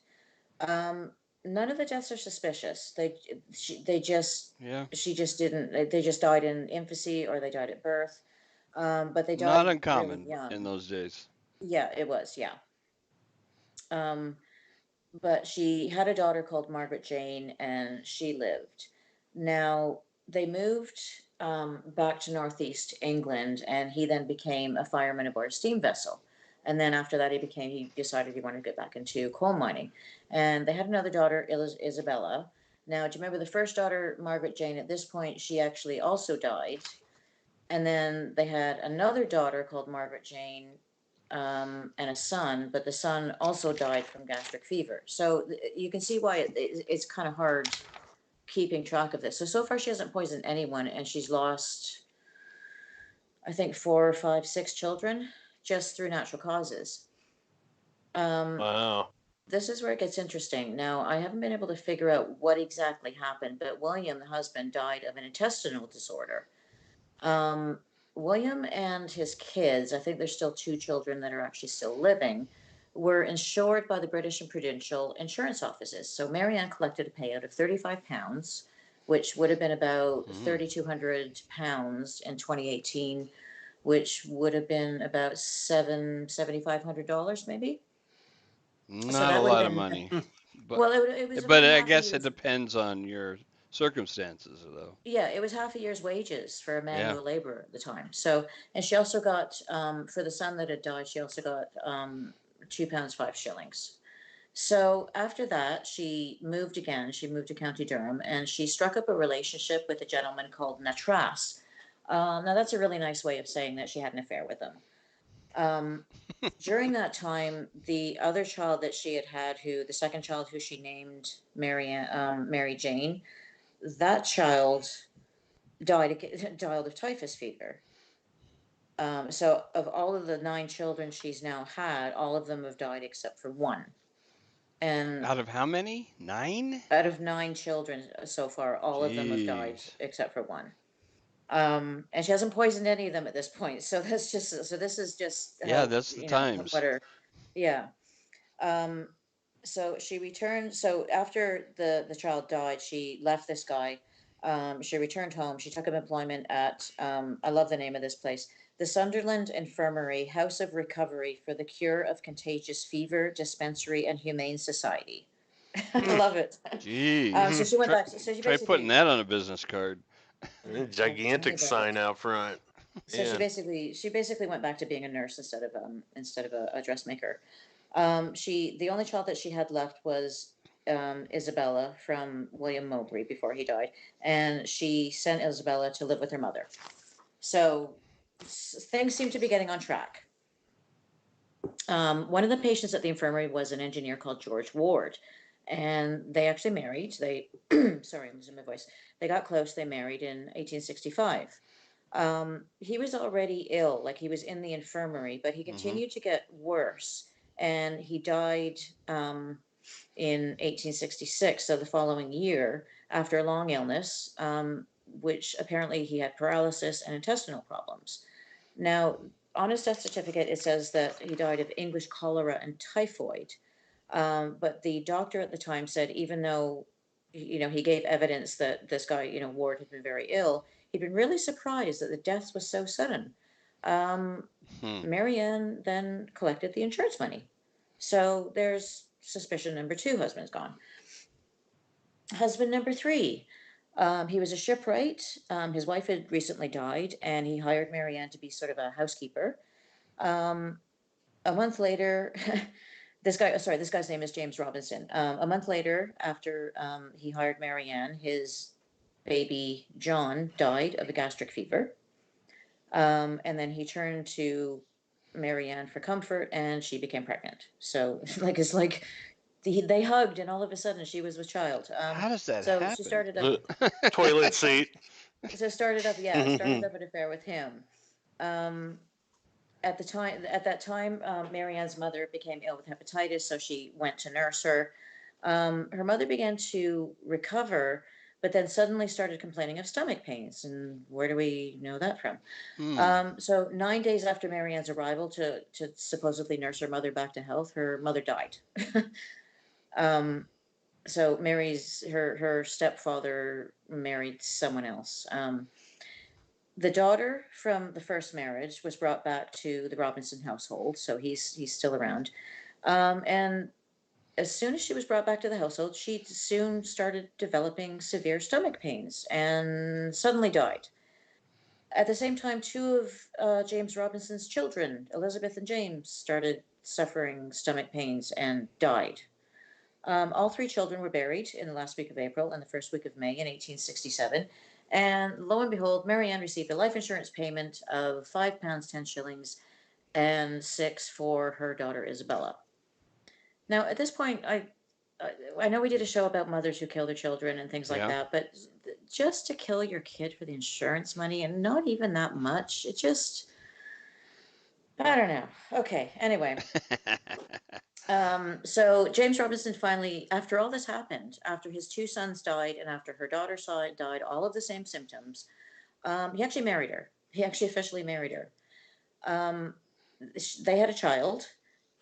Um, None of the deaths are suspicious. They just, Yeah. she just didn't, they just died in infancy or they died at birth. But they Not died really uncommon in young. those days. Yeah, it was, yeah. Um, but she had a daughter called Margaret Jane, and she lived. Now, they moved back to Northeast England, and he then became a fireman aboard a steam vessel. And then after that, he decided he wanted to get back into coal mining. And they had another daughter, Isabella. Now, do you remember the first daughter, Margaret Jane? At this point, she actually also died. And then they had another daughter called Margaret Jane, and a son, but the son also died from gastric fever. So you can see why it's kind of hard keeping track of this. So far she hasn't poisoned anyone, and she's lost, I think, four, five, six children just through natural causes. Um, Wow. this is where it gets interesting. Now, I haven't been able to figure out what exactly happened, but William, the husband, died of an intestinal disorder. Um, William and his kids, I think there's still two children that are actually still living, were insured by the British and Prudential insurance offices. So Marianne collected a payout of £35, which would have been about Mm. £3,200 in 2018, which would have been about $7,500 maybe. So Not a that would have lot of been, money, but well, it was but about I half a guess it year's. depends on your circumstances, though. Yeah, it was half a year's wages for a Yeah. manual laborer at the time. So, and she also got, for the son that had died, she also got £2, 5 shillings. So after that, she moved again. She moved to County Durham, and she struck up a relationship with a gentleman called Natras. Now that's a really nice way of saying that she had an affair with him. Um, During that time, the other child that she had had, the second child who she named Mary Jane, that child died of typhus fever. So of all of the nine children she's now had, all of them have died except for one. And Out of how many? 9? out of nine children so far, all of them have died Jeez. except for one. And she hasn't poisoned any of them at this point. So this is just Yeah, how, that's the times. what her, yeah. Um, so she returned. So after the child died, she left this guy. She returned home. She took up employment at, I love the name of this place, the Sunderland Infirmary House of Recovery for the Cure of Contagious Fever Dispensary and Humane Society. I love it. So Jeez. she went Try, back. So she try putting basically, that on a business card. A I gigantic bet. sign out front. So Yeah. she basically went back to being a nurse instead of a dressmaker. The only child that she had left was Isabella from William Mowbray before he died, and she sent Isabella to live with her mother. So things seem to be getting on track. One of the patients at the infirmary was an engineer called George Ward, and they actually married. They, sorry, I'm losing my voice. They got close. They married in 1865. He was already ill, like he was in the infirmary, but he Hmm. continued to get worse, and he died in 1866, so the following year, after a long illness, which apparently he had paralysis and intestinal problems. Now, on his death certificate, it says that he died of English cholera and typhoid. But the doctor at the time said, even though, he gave evidence that this guy, Ward, had been very ill, he'd been really surprised that the death was so sudden. Um, Hmm. Marianne then collected the insurance money. So there's suspicion number two, husband's gone. Husband number three. He was a shipwright. His wife had recently died, and he hired Marianne to be sort of a housekeeper. Um, a month later, this guy's name is James Robinson. A month later, after he hired Marianne, his baby John died of a gastric fever. And then he turned to Marianne for comfort, and she became pregnant. So, like, it's like they hugged, and all of a sudden she was with child. How does that So she happen? started up. Toilet seat. So started up, yeah, started up an affair with him. Um, at that time, Marianne's mother became ill with hepatitis, so she went to nurse her. Her mother began to recover, but then suddenly started complaining of stomach pains. And where do we know that from? Hmm. So 9 days after Marianne's arrival to supposedly nurse her mother back to health, her mother died. um, so her stepfather married someone else. The daughter from the first marriage was brought back to the Robinson household, so he's still around. And as soon as she was brought back to the household, she soon started developing severe stomach pains and suddenly died. At the same time, two of James Robinson's children, Elizabeth and James, started suffering stomach pains and died. All three children were buried in the last week of April and the first week of May in 1867. And lo and behold, Marianne received a life insurance payment of £5, 10 shillings, and six for her daughter Isabella. Now, at this point, I know we did a show about mothers who kill their children and things like Yeah. that, but just to kill your kid for the insurance money and not even that much, it just, I don't know. Okay, anyway. So James Robinson finally, after all this happened, after his two sons died and after her daughter died, all of the same symptoms, he actually married her. He actually officially married her. Um, they had a child,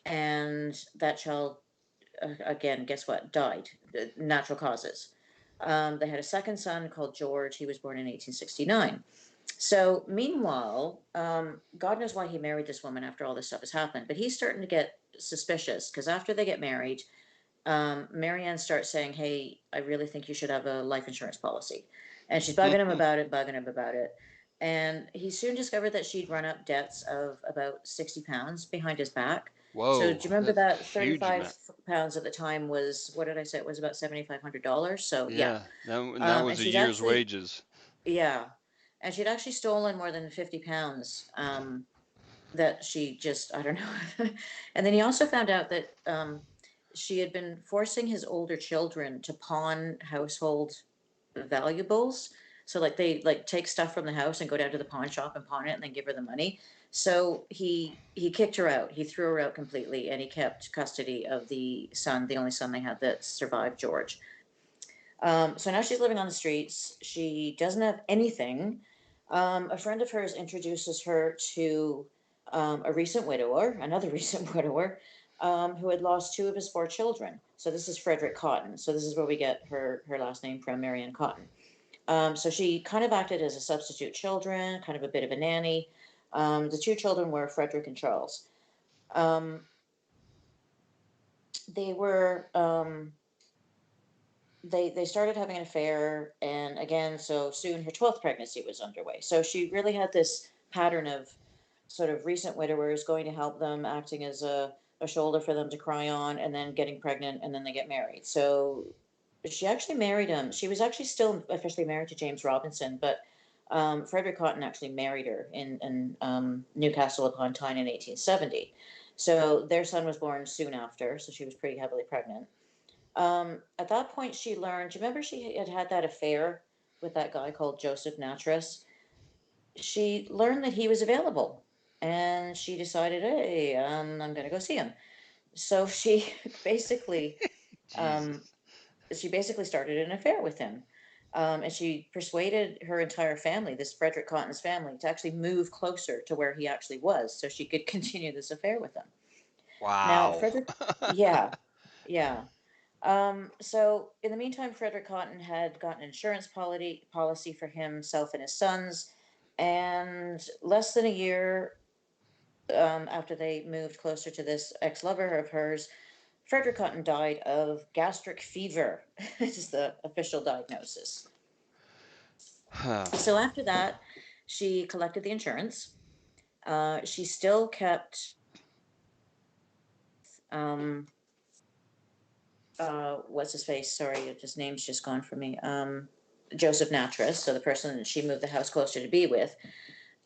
and that child, again, guess what? Died. Natural causes. They had a second son called George. He was born in 1869. So, meanwhile, God knows why he married this woman after all this stuff has happened, but he's starting to get suspicious because after they get married, Marianne starts saying, "Hey, I really think you should have a life insurance policy," and she's bugging him about it. And he soon discovered that she'd run up debts of about £60 behind his back. So do Whoa, you remember that's that a huge amount. £35 at the time was, what did I say? It was about $7,500. So yeah, Yeah, that and was a she's year's actually, wages. yeah, and she'd actually stolen more than £50. That she just, I don't know. And then he also found out that she had been forcing his older children to pawn household valuables. So like they like take stuff from the house and go down to the pawn shop and pawn it and then give her the money. So he kicked her out. He threw her out completely, and he kept custody of the son, the only son they had that survived, George. So now she's living on the streets. She doesn't have anything. A friend of hers introduces her to a recent widower, another recent widower, who had lost two of his four children. So this is Frederick Cotton. So this is where we get her last name from, Marianne Cotton. So she kind of acted as a substitute children, kind of a bit of a nanny. The two children were Frederick and Charles. Um, they were they started having an affair, and again, so soon her 12th pregnancy was underway. So she really had this pattern of sort of recent widowers going to help them, acting as a shoulder for them to cry on, and then getting pregnant, and then they get married. So she actually married him. She was actually still officially married to James Robinson, but Frederick Cotton actually married her in Newcastle upon Tyne in 1870. So their son was born soon after, so she was pretty heavily pregnant. At that point, she learned. Do you remember she had that affair with that guy called Joseph Natras? She learned that he was available, and she decided, hey, I'm going to go see him. So basically, um, Jesus. she basically started an affair with him. And she persuaded her entire family, this Frederick Cotton's family, to actually move closer to where he actually was so she could continue this affair with him. Now, Wow. Frederick, yeah, yeah. So in the meantime, Frederick Cotton had gotten an insurance policy for himself and his sons. And less than a year after they moved closer to this ex lover of hers, Frederick Cotton died of gastric fever. This is the official diagnosis. Huh. So after that, she collected the insurance. She still kept what's his face? Sorry, his name's just gone from me. Joseph Natras, so the person that she moved the house closer to be with,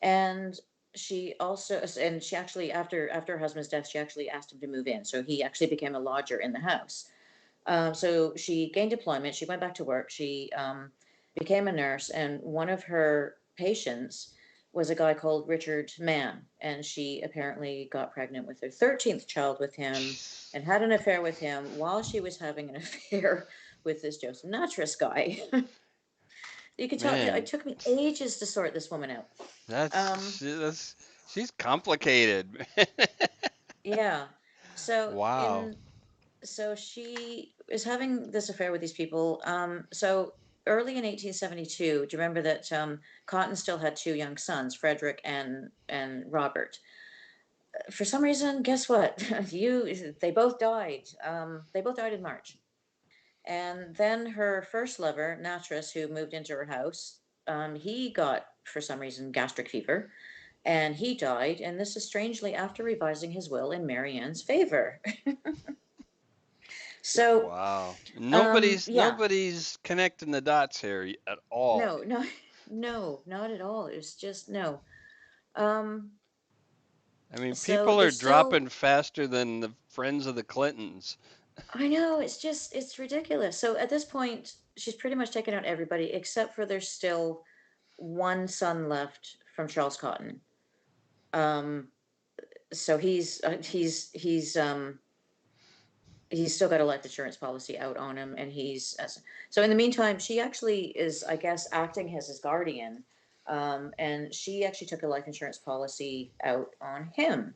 and she also, and she actually, after her husband's death, she actually asked him to move in, so he actually became a lodger in the house. So she gained employment. She went back to work. She became a nurse, and one of her patients was a guy called Richard Mann, and she apparently got pregnant with her 13th child with him and had an affair with him while she was having an affair with this Joseph Natras guy. You could tell it Man, took me ages to sort this woman out. that's she's complicated. Yeah. So Wow. in so she is having this affair with these people. So early in 1872, do you remember that Cotton still had two young sons, Frederick and Robert? For some reason, guess what? They both died. They both died in March. And then her first lover, Natras, who moved into her house, he got, for some reason, gastric fever, and he died. And this is strangely after revising his will in Marianne's favor. So, Wow. Nobody's yeah, nobody's connecting the dots here at all. no, no, no, not at all. It was just no. Um, I mean, so people are there's still, dropping faster than the friends of the Clintons. I know, it's ridiculous. So at this point, she's pretty much taken out everybody except for there's still one son left from Charles Cotton. Um, so he's still got a life insurance policy out on him, and so in the meantime, she actually is, I guess, acting as his guardian, and she actually took a life insurance policy out on him.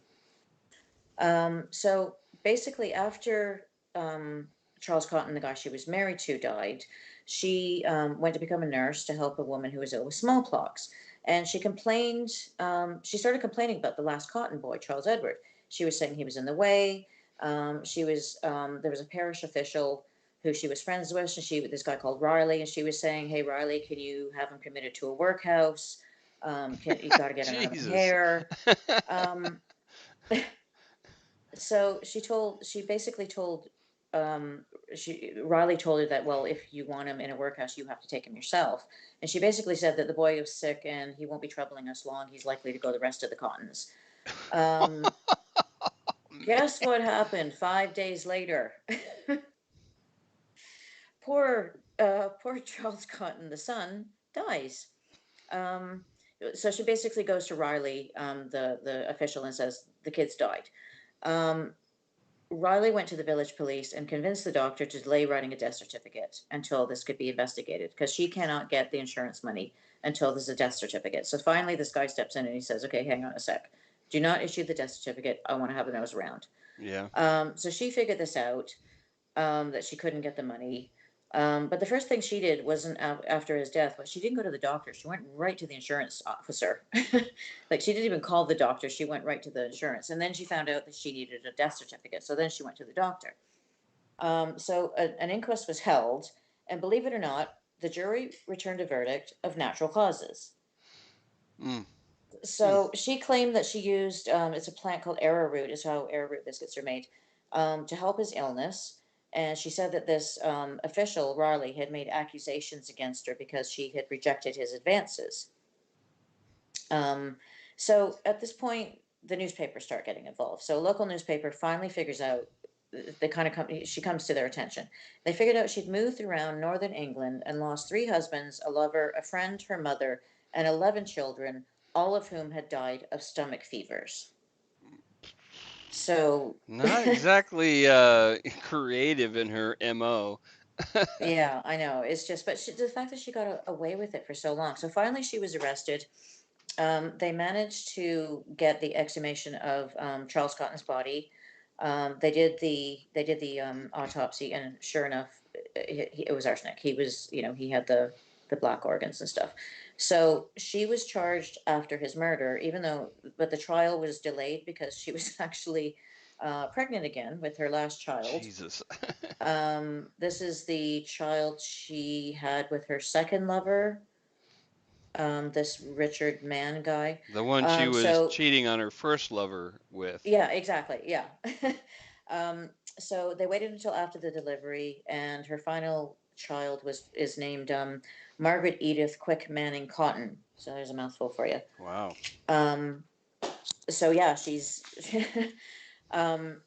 So basically, after Charles Cotton, the guy she was married to, died, she went to become a nurse to help a woman who was ill with smallpox. And she complained, she started complaining about the last Cotton boy, Charles Edward. She was saying he was in the way. There was a parish official who she was friends with, and this guy called Riley, and she was saying, "Hey, Riley, can you have him committed to a workhouse? You got to get him out of my Jesus. hair." Um, so she basically told, Riley told her that, well, if you want him in a workhouse, you have to take him yourself. And she basically said that the boy is sick and he won't be troubling us long. He's likely to go the rest of the Cottons. Um, guess what happened 5 days later? Poor Charles Cotton, the son, dies. Um, so she basically goes to Riley, the official, and says the kid's died. Um, Riley went to the village police and convinced the doctor to delay writing a death certificate until this could be investigated, because she cannot get the insurance money until there's a death certificate. So finally, this guy steps in and he says, "Okay, hang on a sec. Do not issue the death certificate. I want to have a nose around." Yeah. So she figured this out, that she couldn't get the money. But the first thing she did wasn't after his death, but she didn't go to the doctor. She went right to the insurance officer. Like, she didn't even call the doctor. She went right to the insurance. And then she found out that she needed a death certificate. So then she went to the doctor. An inquest was held, and believe it or not, the jury returned a verdict of natural causes. Mm. So she claimed that she used, it's a plant called arrowroot, is how arrowroot biscuits are made, to help his illness. And she said that this official, Riley, had made accusations against her because she had rejected his advances. So at this point, the newspapers start getting involved. So a local newspaper finally figures out the kind of company, she comes to their attention. They figured out she'd moved around northern England and lost 3 husbands, a lover, a friend, her mother, and 11 children, all of whom had died of stomach fevers. So, Not exactly creative in her MO. yeah, I know. It's just, but the fact that she got away with it for so long. So finally, she was arrested. They managed to get the exhumation of Charles Cotton's body. They did the autopsy, and sure enough, it was arsenic. He was, he had the black organs and stuff. So she was charged after his murder, but the trial was delayed because she was actually pregnant again with her last child. Jesus. This is the child she had with her second lover, this Richard Mann guy. The one she was So cheating on her first lover with. yeah, exactly. Yeah. um, so they waited until after the delivery, and her final child is named Margaret Edith Quick Manning Cotton. So there's a mouthful for you. Wow. Um, so yeah, she's. um,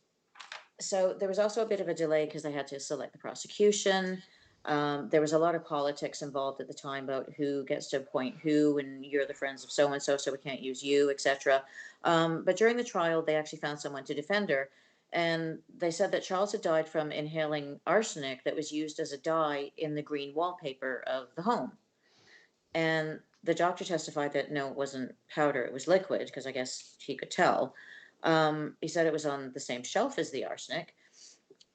so there was also a bit of a delay because they had to select the prosecution. There was a lot of politics involved at the time about who gets to appoint who, and you're the friends of so and so, so we can't use you, etc. But during the trial, they actually found someone to defend her, and they said that Charles had died from inhaling arsenic that was used as a dye in the green wallpaper of the home. And the doctor testified that no, it wasn't powder, it was liquid, because I guess he could tell. He said it was on the same shelf as the arsenic.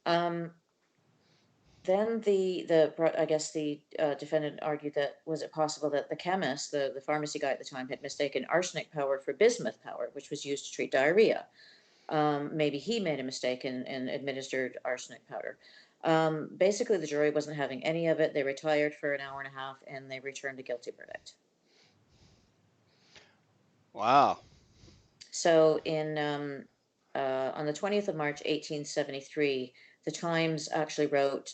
Then I guess the defendant argued that was it possible that the chemist, the pharmacy guy at the time, had mistaken arsenic powder for bismuth powder, which was used to treat diarrhea. Maybe he made a mistake and administered arsenic powder. Basically, the jury wasn't having any of it. They retired for an hour and a half, and they returned a guilty verdict. Wow. So on the 20th of March, 1873, the Times actually wrote,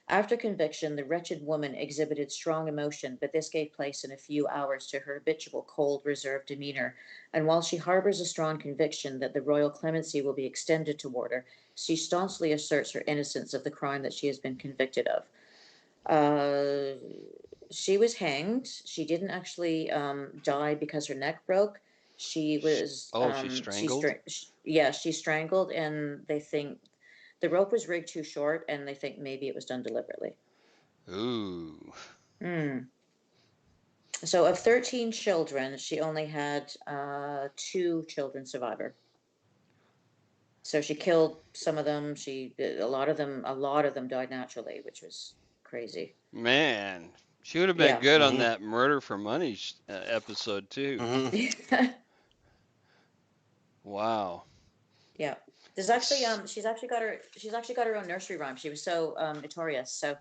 after conviction, the wretched woman exhibited strong emotion, but this gave place in a few hours to her habitual cold, reserved demeanor. And while she harbors a strong conviction that the royal clemency will be extended toward her, she staunchly asserts her innocence of the crime that she has been convicted of. She was hanged. She didn't actually die because her neck broke. She was. She strangled? She strangled, and they think the rope was rigged too short, and they think maybe it was done deliberately. Ooh. So of 13 children, she only had 2 children survive her. So she killed some of them. A lot of them died naturally, which was crazy. Man, she would have been good on that Murder for Money episode too. Wow. Yeah. There's actually she's actually got her own nursery rhyme. She was so notorious. So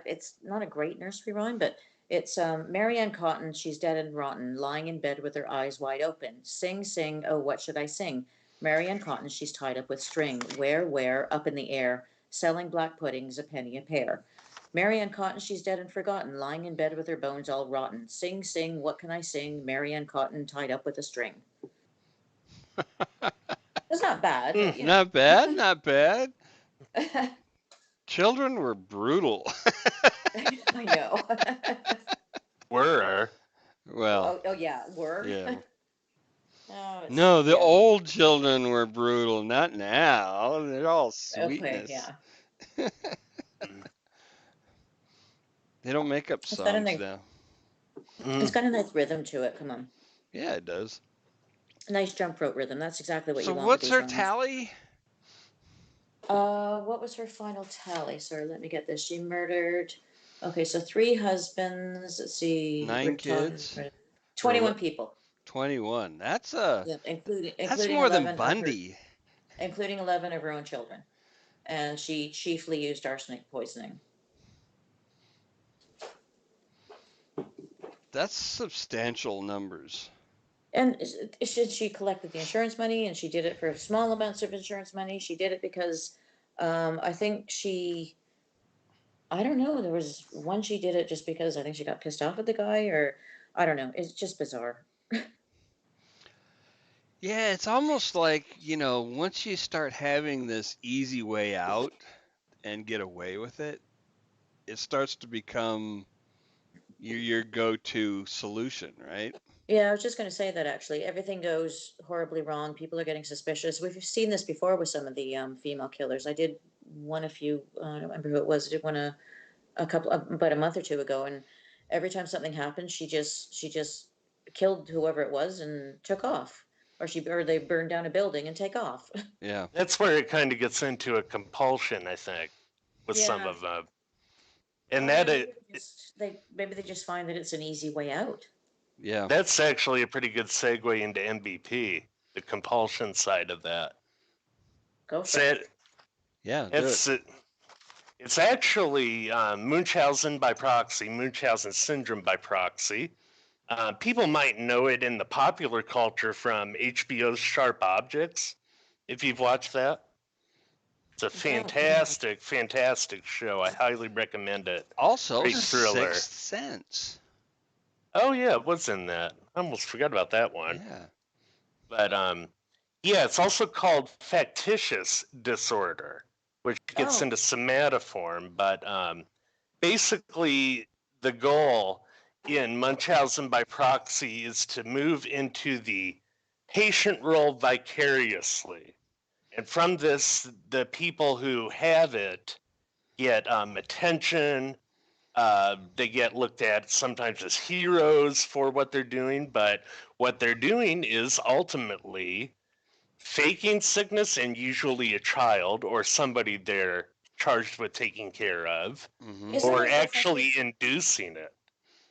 it's not a great nursery rhyme, but it's Marianne Cotton, she's dead and rotten, lying in bed with her eyes wide open. Sing, sing, oh, what should I sing? Marianne Cotton, she's tied up with string. Where, up in the air, selling black puddings, a penny a pair. Marianne Cotton, she's dead and forgotten, lying in bed with her bones all rotten. Sing, sing, what can I sing? Marianne Cotton, tied up with a string. It's not bad. You know. Not bad, not bad. Children were brutal. I know. Were. Well. Oh yeah, were. Yeah. No, the old children were brutal, not now. They're all sweetness. Okay, yeah. They don't make up songs now. It's got a nice rhythm to it. Come on. Yeah, it does. Nice jump rope rhythm. That's exactly what you want. So what's her tally? What was her final tally? Sorry, let me get this. She murdered. Okay, so 3 husbands. Let's see. 9 kids. 21 people. 21. That's including more than Bundy. Including 11 of her own children, and she chiefly used arsenic poisoning. That's substantial numbers. And she collected the insurance money, and she did it for small amounts of insurance money. She did it because I think I don't know, there was one she did it just because I think she got pissed off at the guy, or I don't know. It's just bizarre. Yeah, it's almost like, once you start having this easy way out and get away with it, it starts to become your go-to solution, right? Yeah, I was just going to say that actually. Everything goes horribly wrong. People are getting suspicious. We've seen this before with some of the female killers. I did one I don't remember who it was. I did one about a month or 2 ago, and every time something happened, she just killed whoever it was and took off. Or they burn down a building and take off. Yeah. That's where it kind of gets into a compulsion, I think, with some of them. And maybe they just find that it's an easy way out. Yeah. That's actually a pretty good segue into MVP, the compulsion side of that. Go for So it. Yeah, do it. it's actually Munchausen by proxy, Munchausen syndrome by proxy. People might know it in the popular culture from HBO's Sharp Objects, if you've watched that. It's a fantastic, fantastic show. I highly recommend it. Also, Great thriller. Sixth Sense. Oh yeah, it was in that. I almost forgot about that one. Yeah. But yeah, it's also called factitious disorder, which gets into somatoform. But basically, the goal in Munchausen by proxy is to move into the patient role vicariously. And from this, the people who have it get attention. They get looked at sometimes as heroes for what they're doing, but what they're doing is ultimately faking sickness, and usually a child or somebody they're charged with taking care of, Mm-hmm. or actually inducing it.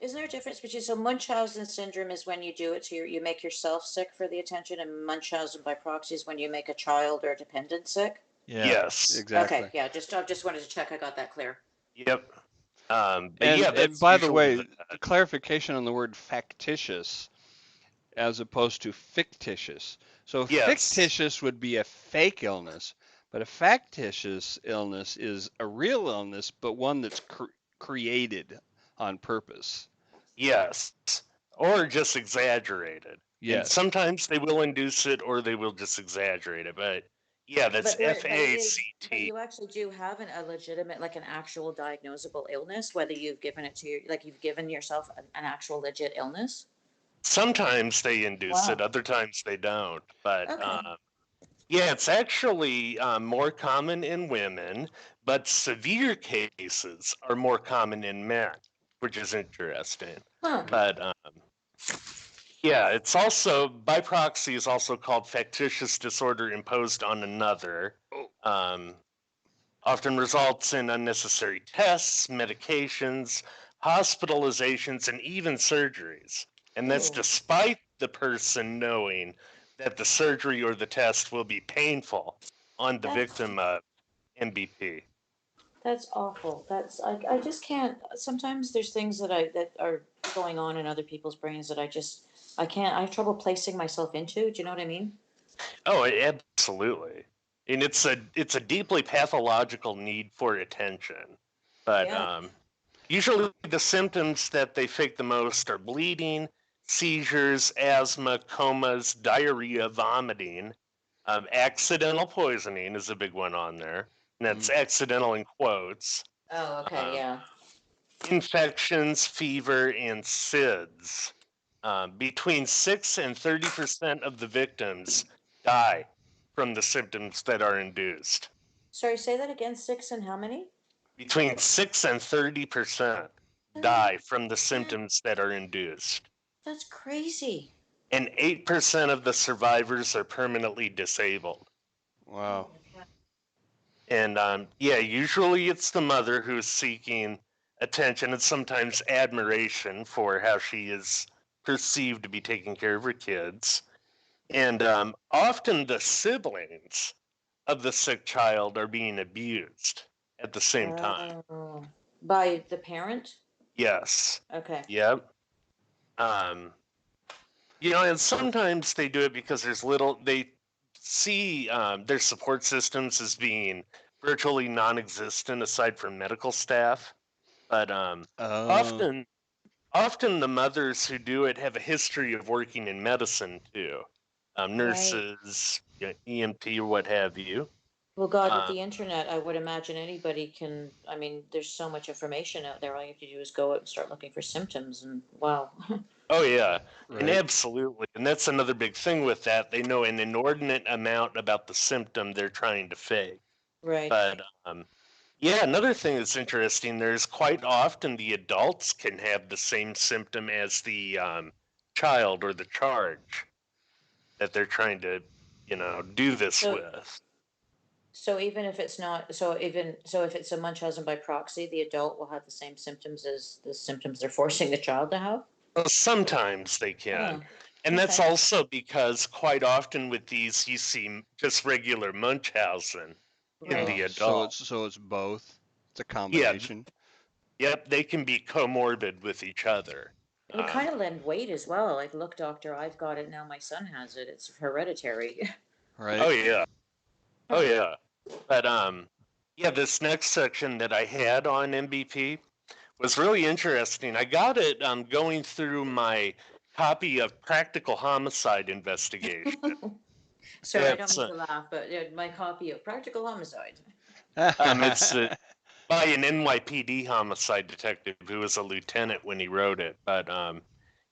Isn't there a difference between, so Munchausen syndrome is when you do it to you make yourself sick for the attention, and Munchausen by proxy is when you make a child or a dependent sick? Yeah. Yes. Exactly. Okay, yeah, I just wanted to check I got that clear. Yep. But And, yeah, and that's by the usually way, the clarification on the word factitious as opposed to fictitious. So Yes. fictitious would be a fake illness, but a factitious illness is a real illness, but one that's created on purpose. Yes. Or just exaggerated. And Yes. sometimes they will induce it or they will just exaggerate it. But yeah, that's But But FACT. you actually do have a legitimate, like an actual diagnosable illness, whether you've given it to your, like you've given yourself an actual legit illness. Sometimes they induce Wow. it, other times they don't. But Okay. yeah, it's actually more common in women, but severe cases are more common in men, which is interesting. Huh. But yeah, it's also, by proxy, is also called factitious disorder imposed on another. Often results in unnecessary tests, medications, hospitalizations, and even surgeries. And that's despite the person knowing that the surgery or the test will be painful on the victim of MBP. That's awful. I just can't. Sometimes there's things that are going on in other people's brains that I can't. I have trouble placing myself into. Do you know what I mean? Oh, absolutely. And it's a deeply pathological need for attention. But usually the symptoms that they fake the most are bleeding, seizures, asthma, comas, diarrhea, vomiting. Accidental poisoning is a big one on there. And that's accidental in quotes. Oh, okay, yeah. Infections, fever, and SIDS. Between 6 and 30% of the victims die from the symptoms that are induced. Sorry, say that again. 6 and how many? Between 6 and 30% die from the symptoms that are induced. That's crazy. And 8% of the survivors are permanently disabled. Wow. And yeah, usually it's the mother who's seeking attention and sometimes admiration for how she is perceived to be taking care of her kids. And often the siblings of the sick child are being abused at the same time. By the parent? Yes. Okay. Yep. You know, and sometimes they do it because they see their support systems as being virtually non-existent aside from medical staff. But often the mothers who do it have a history of working in medicine too, nurses, EMT, or what have you. Well, God, with the internet, I would imagine anybody can. I mean, there's so much information out there. All you have to do is go out and start looking for symptoms, and wow. Oh yeah, Right. and absolutely, and that's another big thing with that. They know an inordinate amount about the symptom they're trying to fake. Right. But yeah, another thing that's interesting, there's quite often the adults can have the same symptom as the child or the charge that they're trying to, do this with. So even if it's not, so if it's a Munchausen by proxy, the adult will have the same symptoms as the symptoms they're forcing the child to have? Well, sometimes they can. And that's Okay. also because quite often with these, you see just regular Munchausen in Right. the So adult. it's both. It's a Yeah, combination. yep, they can be comorbid with each other. It would kind of lend weight as well. Like, look, doctor, I've got it now. My son has it. It's hereditary. Right? Oh yeah, oh Huh. yeah. But yeah, this next section that I had on MVP was really interesting. I got it going through my copy of Practical Homicide Investigation. Sorry, I don't It's mean to laugh, but my copy of Practical Homicide. it's by an NYPD homicide detective who was a lieutenant when he wrote it. But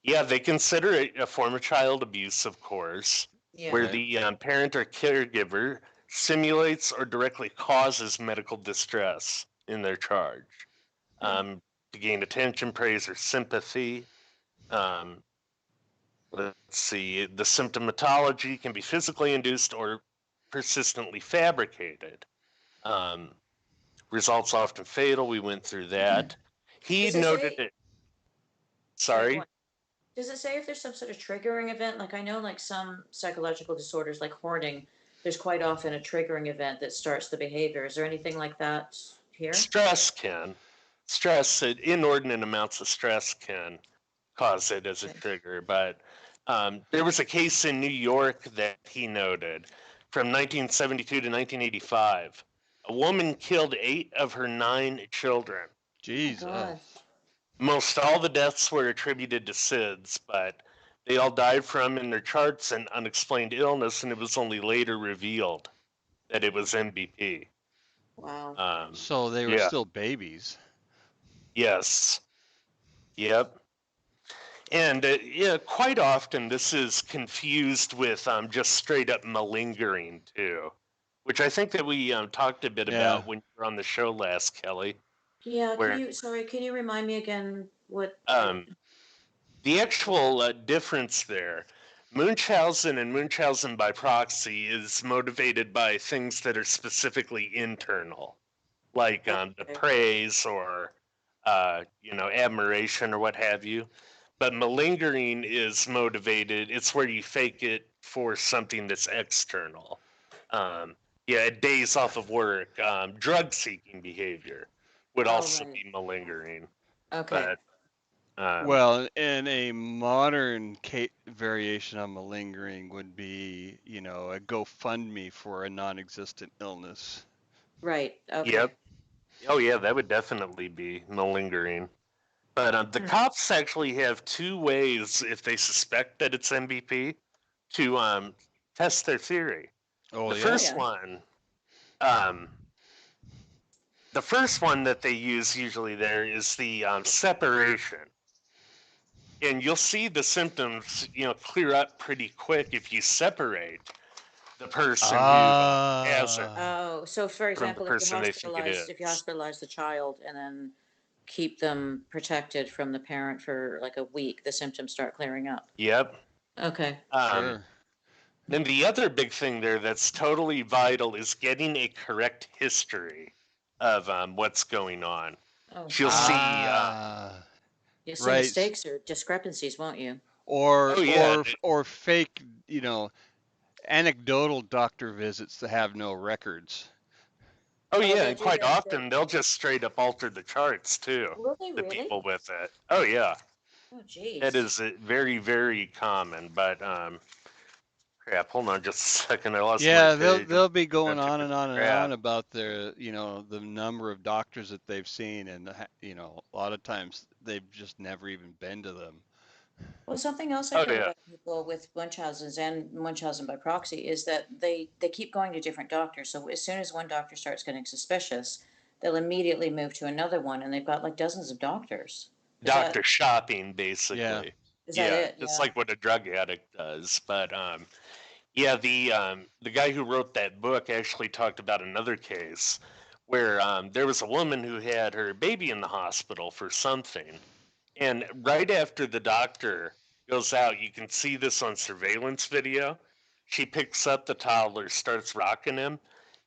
yeah, they consider it a form of child abuse, of course, Yeah. where Okay. the parent or caregiver simulates or directly causes medical distress in their charge um, to gain attention, praise, or sympathy. Um, let's see, the symptomatology can be physically induced or persistently fabricated. Um, Results often fatal. We went through that. He Does it noted say? it. Sorry, go Sorry. on. Does it say if there's some sort of triggering event? Like I know, like some psychological disorders, like hoarding, there's quite often a triggering event that starts the behavior. Is there anything like that here? Stress can. Inordinate amounts of stress can cause it as a Okay. trigger. But there was a case in New York that he noted from 1972 to 1985. A woman killed 8 of her 9 children. Oh my God. Jesus. Most all the deaths were attributed to SIDS, but they all died from, in their charts, an unexplained illness, and it was only later revealed that it was MBP. Wow. So they were Yeah, still babies. yes, yep. And yeah, quite often this is confused with just straight up malingering too, which I think that we talked a bit Yeah. about when you were on the show last, Kelly, Yeah. where Sorry, can you remind me again what? um, the actual difference there, Munchausen and Munchausen by proxy is motivated by things that are specifically internal, like the Okay. praise or admiration or what have you. But malingering is motivated. It's where you fake it for something that's external. Um, yeah, days off of work, drug-seeking behavior would Oh, also right. be malingering. Okay. But um, Well, and a modern variation on malingering would be, a GoFundMe for a non-existent illness. Right. Okay. yep, oh yeah, that would definitely be malingering. But the Hmm. cops actually have 2 ways, if they suspect that it's MVP, to test their theory. Oh The Oh yeah. first yeah. one, um, the first one that they use usually there is the separation, and you'll see the symptoms, clear up pretty quick if you separate the person who has it Ah. Oh, so for from the example, person they think it if you is. hospitalize the child and then keep them protected from the parent for like a week, the symptoms start clearing up. Yep. Okay. Um, Sure. then the other big thing there that's totally vital is getting a correct history of what's going on. Oh You'll God. see, Ah. You'll see Right. mistakes or discrepancies, won't you? Or oh yeah, or or fake, anecdotal doctor visits that have no records. oh Oh, yeah, they'll and do quite that. often they'll just straight up alter the charts too. Will they The really? people with it. Oh yeah, Oh that geez. is very very common. But crap, hold on just a second. I lost my Yeah, they'll page. I'm they'll be going going through on the and on and crap. on about the number of doctors that they've seen, and a lot of times they've just never even been to them. Well, something else I've Oh heard yeah, about people with Munchausen's and Munchausen by proxy is that they keep going to different doctors. So as soon as one doctor starts getting suspicious, they'll immediately move to another one, and they've got like dozens of doctors. Is that doctor shopping Yeah. basically. is that Yeah, it? just Yeah. like what a drug addict does. But yeah, the guy who wrote that book actually talked about another case where there was a woman who had her baby in the hospital for something, and right after the doctor goes out, you can see this on surveillance video. She picks up the toddler, starts rocking him,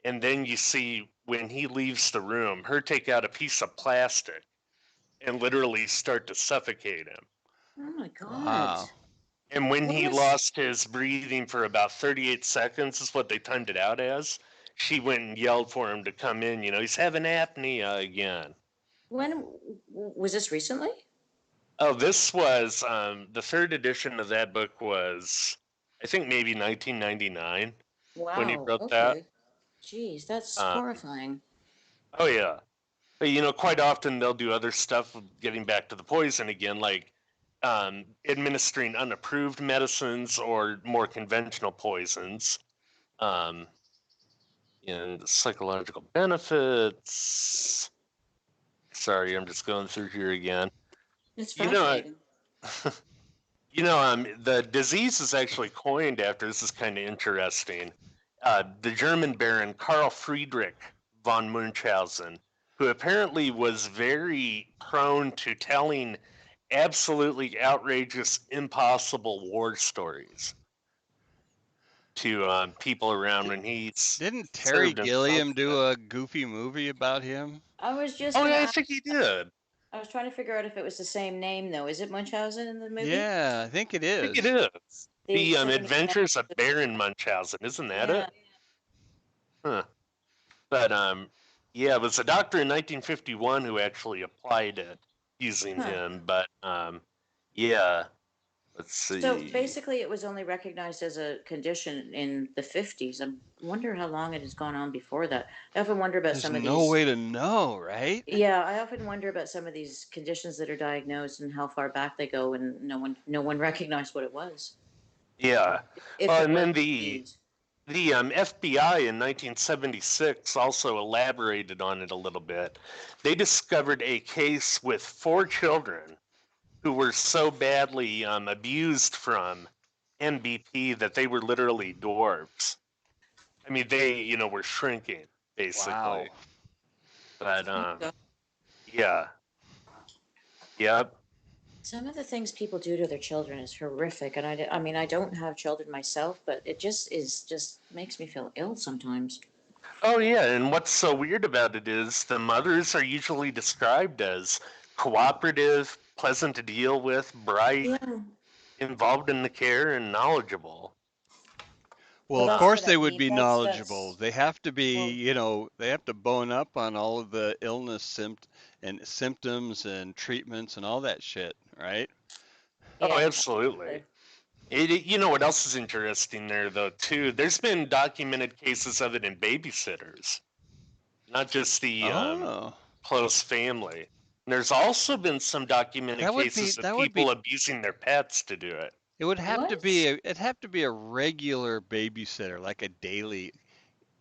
and then you see when he leaves the room, her take out a piece of plastic and literally start to suffocate him. Oh my God. Wow. And when What he was lost his breathing for about 38 seconds, is what they timed it out as, she went and yelled for him to come in. He's having apnea again. when was this recently? Oh, this was the third edition of that book was, I think, maybe 1999 when he Wow. wrote that. Okay. Jeez, that's Uh, horrifying. oh, yeah. But, quite often they'll do other stuff, getting back to the poison again, like administering unapproved medicines or more conventional poisons. And psychological benefits. Sorry, I'm just going through here again. It's You know, fascinating. the disease is actually coined after, this is kind of interesting, the German Baron Karl Friedrich von Munchausen, who apparently was very prone to telling absolutely outrageous, impossible war stories to people around when he Didn't Terry served in Gilliam Frankfurt. do a goofy movie about him? I was just Oh, gonna yeah, I ask, think he did. I was trying to figure out if it was the same name though. Is it Munchausen in the movie? Yeah, I think it I think it is. is. The The sort of Adventures of Baron Munchausen, isn't that yeah. it? Huh. But yeah, it was a doctor in 1951 who actually applied it using Huh. him. But yeah, let's So see. basically, it was only recognized as a condition in the 50s. I wonder how long it has gone on before that. I often wonder about There's some of no these. way to know, right? Yeah, I often wonder about some of these conditions that are diagnosed and how far back they go, and no one recognized what it was. Yeah. If Well, it and was then indeed. the FBI in 1976 also elaborated on it a little bit. They discovered a case with 4 children who were so badly abused from MBP that they were literally dwarfs. I mean, they, were shrinking Wow. basically. But Oh, God. yeah, yep. Some of the things people do to their children is horrific, and I mean, I don't have children myself, but it just makes me feel ill sometimes. Oh yeah, and what's so weird about it is the mothers are usually described as cooperative, pleasant to deal with, bright, Yeah. involved in the care, and knowledgeable. Well, Well, of that's Uh, course what I they would mean. be knowledgeable. That's They have to be, well, they have to bone up on all of the illness and symptoms and treatments and all that shit, right? oh, yeah, absolutely. absolutely. You know what else is interesting there though too? There's been documented cases of it in babysitters, not just the Oh, close family. And there's also been some documented cases of that would be people abusing their pets to do it. it would have to What? be it'd have to be a regular babysitter, like a daily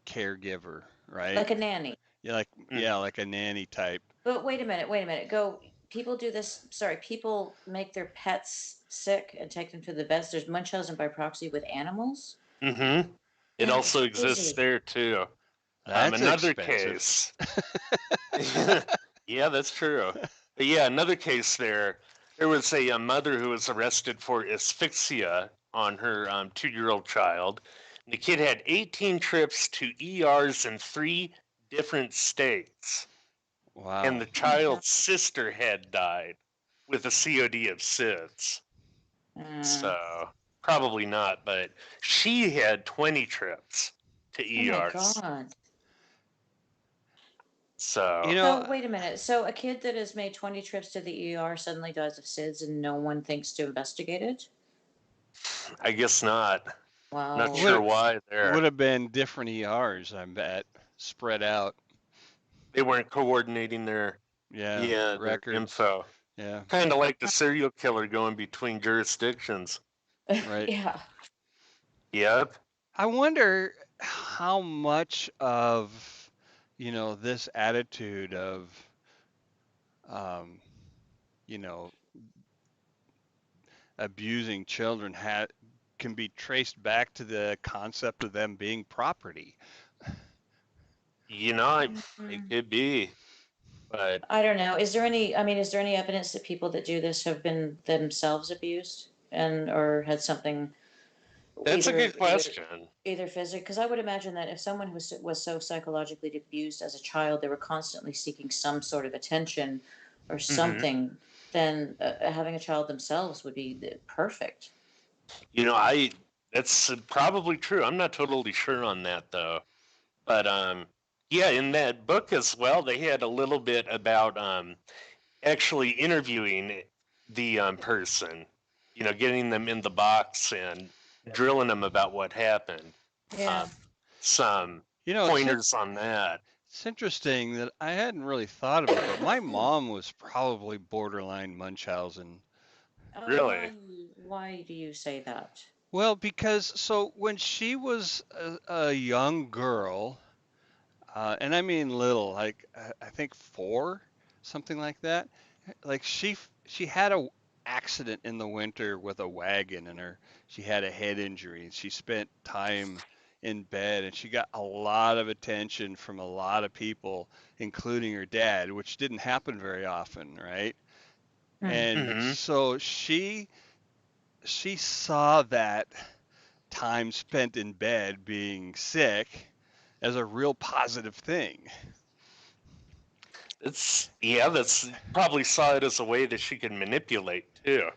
caregiver, right? Like a nanny? Yeah, like a nanny type. But wait a minute, wait a minute. Go. People do this. Sorry, people make their pets sick and take them to the vets. There's Munchausen by proxy with animals. Mm-hmm. It That's also exists crazy. there too. That's Another expensive. case. Yeah, that's true. But yeah, another case there. There was a mother who was arrested for asphyxia on her 2-year-old child. And the kid had 18 trips to ERs in 3 different states. And Wow. the Oh my God. child's sister had died with a COD of SIDS. Uh, So probably not, but she had 20 trips to oh my ERs. God. You So know, So wait a minute. So a kid that has made 20 trips to the ER suddenly dies of SIDS and no one thinks to investigate it? I guess not. Not Wow. sure would why there. would have been different ERs, I bet, spread out. They weren't coordinating Yeah, their records. info. Yeah, Kind of like the serial killer going between jurisdictions. right. Yeah. Yep. I wonder how much of, this attitude of, um, you know, abusing children can be traced back to the concept of them being property. It could be, but I don't know. I mean, is there any evidence that people that do this have been themselves abused and or had something that's a either good either question. either physical? Because I would imagine that if someone was so psychologically abused as a child, they were constantly seeking some sort of attention or Hmm. something. Then having a child themselves would be perfect. That's probably true. I'm not totally sure on that though. But yeah, in that book as well, they had a little bit about actually interviewing the person, getting them in the box and drilling them about what happened. Yeah. Some It's pointers on that. it's interesting that I hadn't really thought of it, but my mom was probably borderline Munchausen. Really? Why do you say that? Well, because so when she was a young girl, and I mean little, like I think 4, something like that. Like she had a accident in the winter with a wagon, and she had a head injury, and she spent time in bed, and she got a lot of attention from a lot of people, including her dad, which didn't happen very often, right? Hmm. And Mm-hmm. so she saw that time spent in bed being sick as a real positive thing. That's probably saw it as a way that she could manipulate too.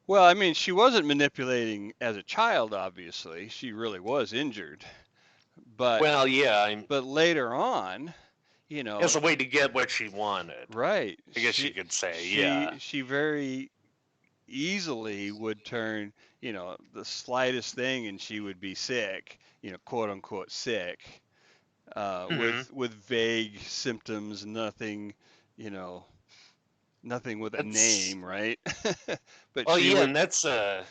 Well, I mean, she wasn't manipulating as a child, obviously. She really was injured. But Well, yeah, but later on, as a way to get what she wanted. right, I guess you she could say, she yeah. she very easily would turn, the slightest thing and she would be sick, quote unquote sick, Mm-hmm. with vague symptoms, nothing, you know, nothing with a That's name, right? But well, she yeah, would and that's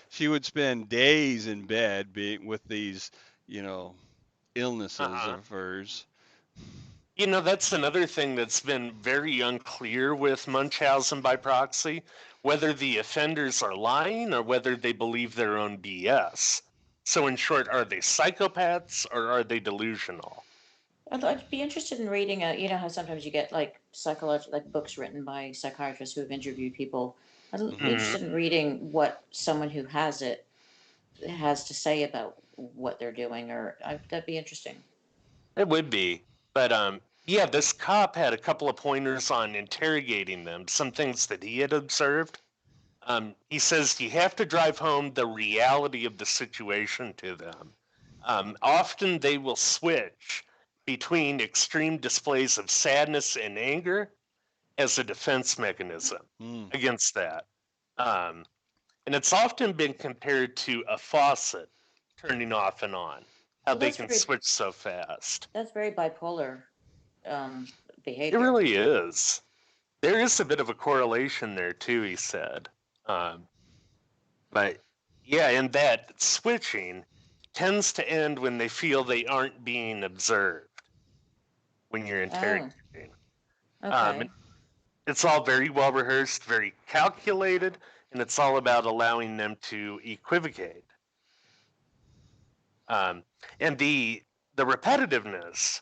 she would spend days in bed being with these, you know, illnesses uh-huh. of hers. That's another thing that's been very unclear with Munchausen by proxy, whether the offenders are lying or whether they believe their own BS. So, in short, are they psychopaths or are they delusional? I'd be interested in reading you know how sometimes you get like psychological like books written by psychiatrists who have interviewed people. I'd be Hmm. Mm-hmm. interested in reading what someone who has it has to say about what they're doing, that'd be interesting. It would be. But yeah, this cop had a couple of pointers on interrogating them, some things that he had observed. He says you have to drive home the reality of the situation to them. Often they will switch between extreme displays of sadness and anger as a defense mechanism Mm. against that. Um, and it's often been compared to a faucet turning off and on, how Well, they can switch so fast. that's very bipolar um, It behavior. really is. There is a bit of a correlation there, too, he said. Um, But yeah, and that switching tends to end when they feel they aren't being observed when you're Oh, interrogating. okay. It's all very well rehearsed, very calculated, and it's all about allowing them to equivocate. Um, and the repetitiveness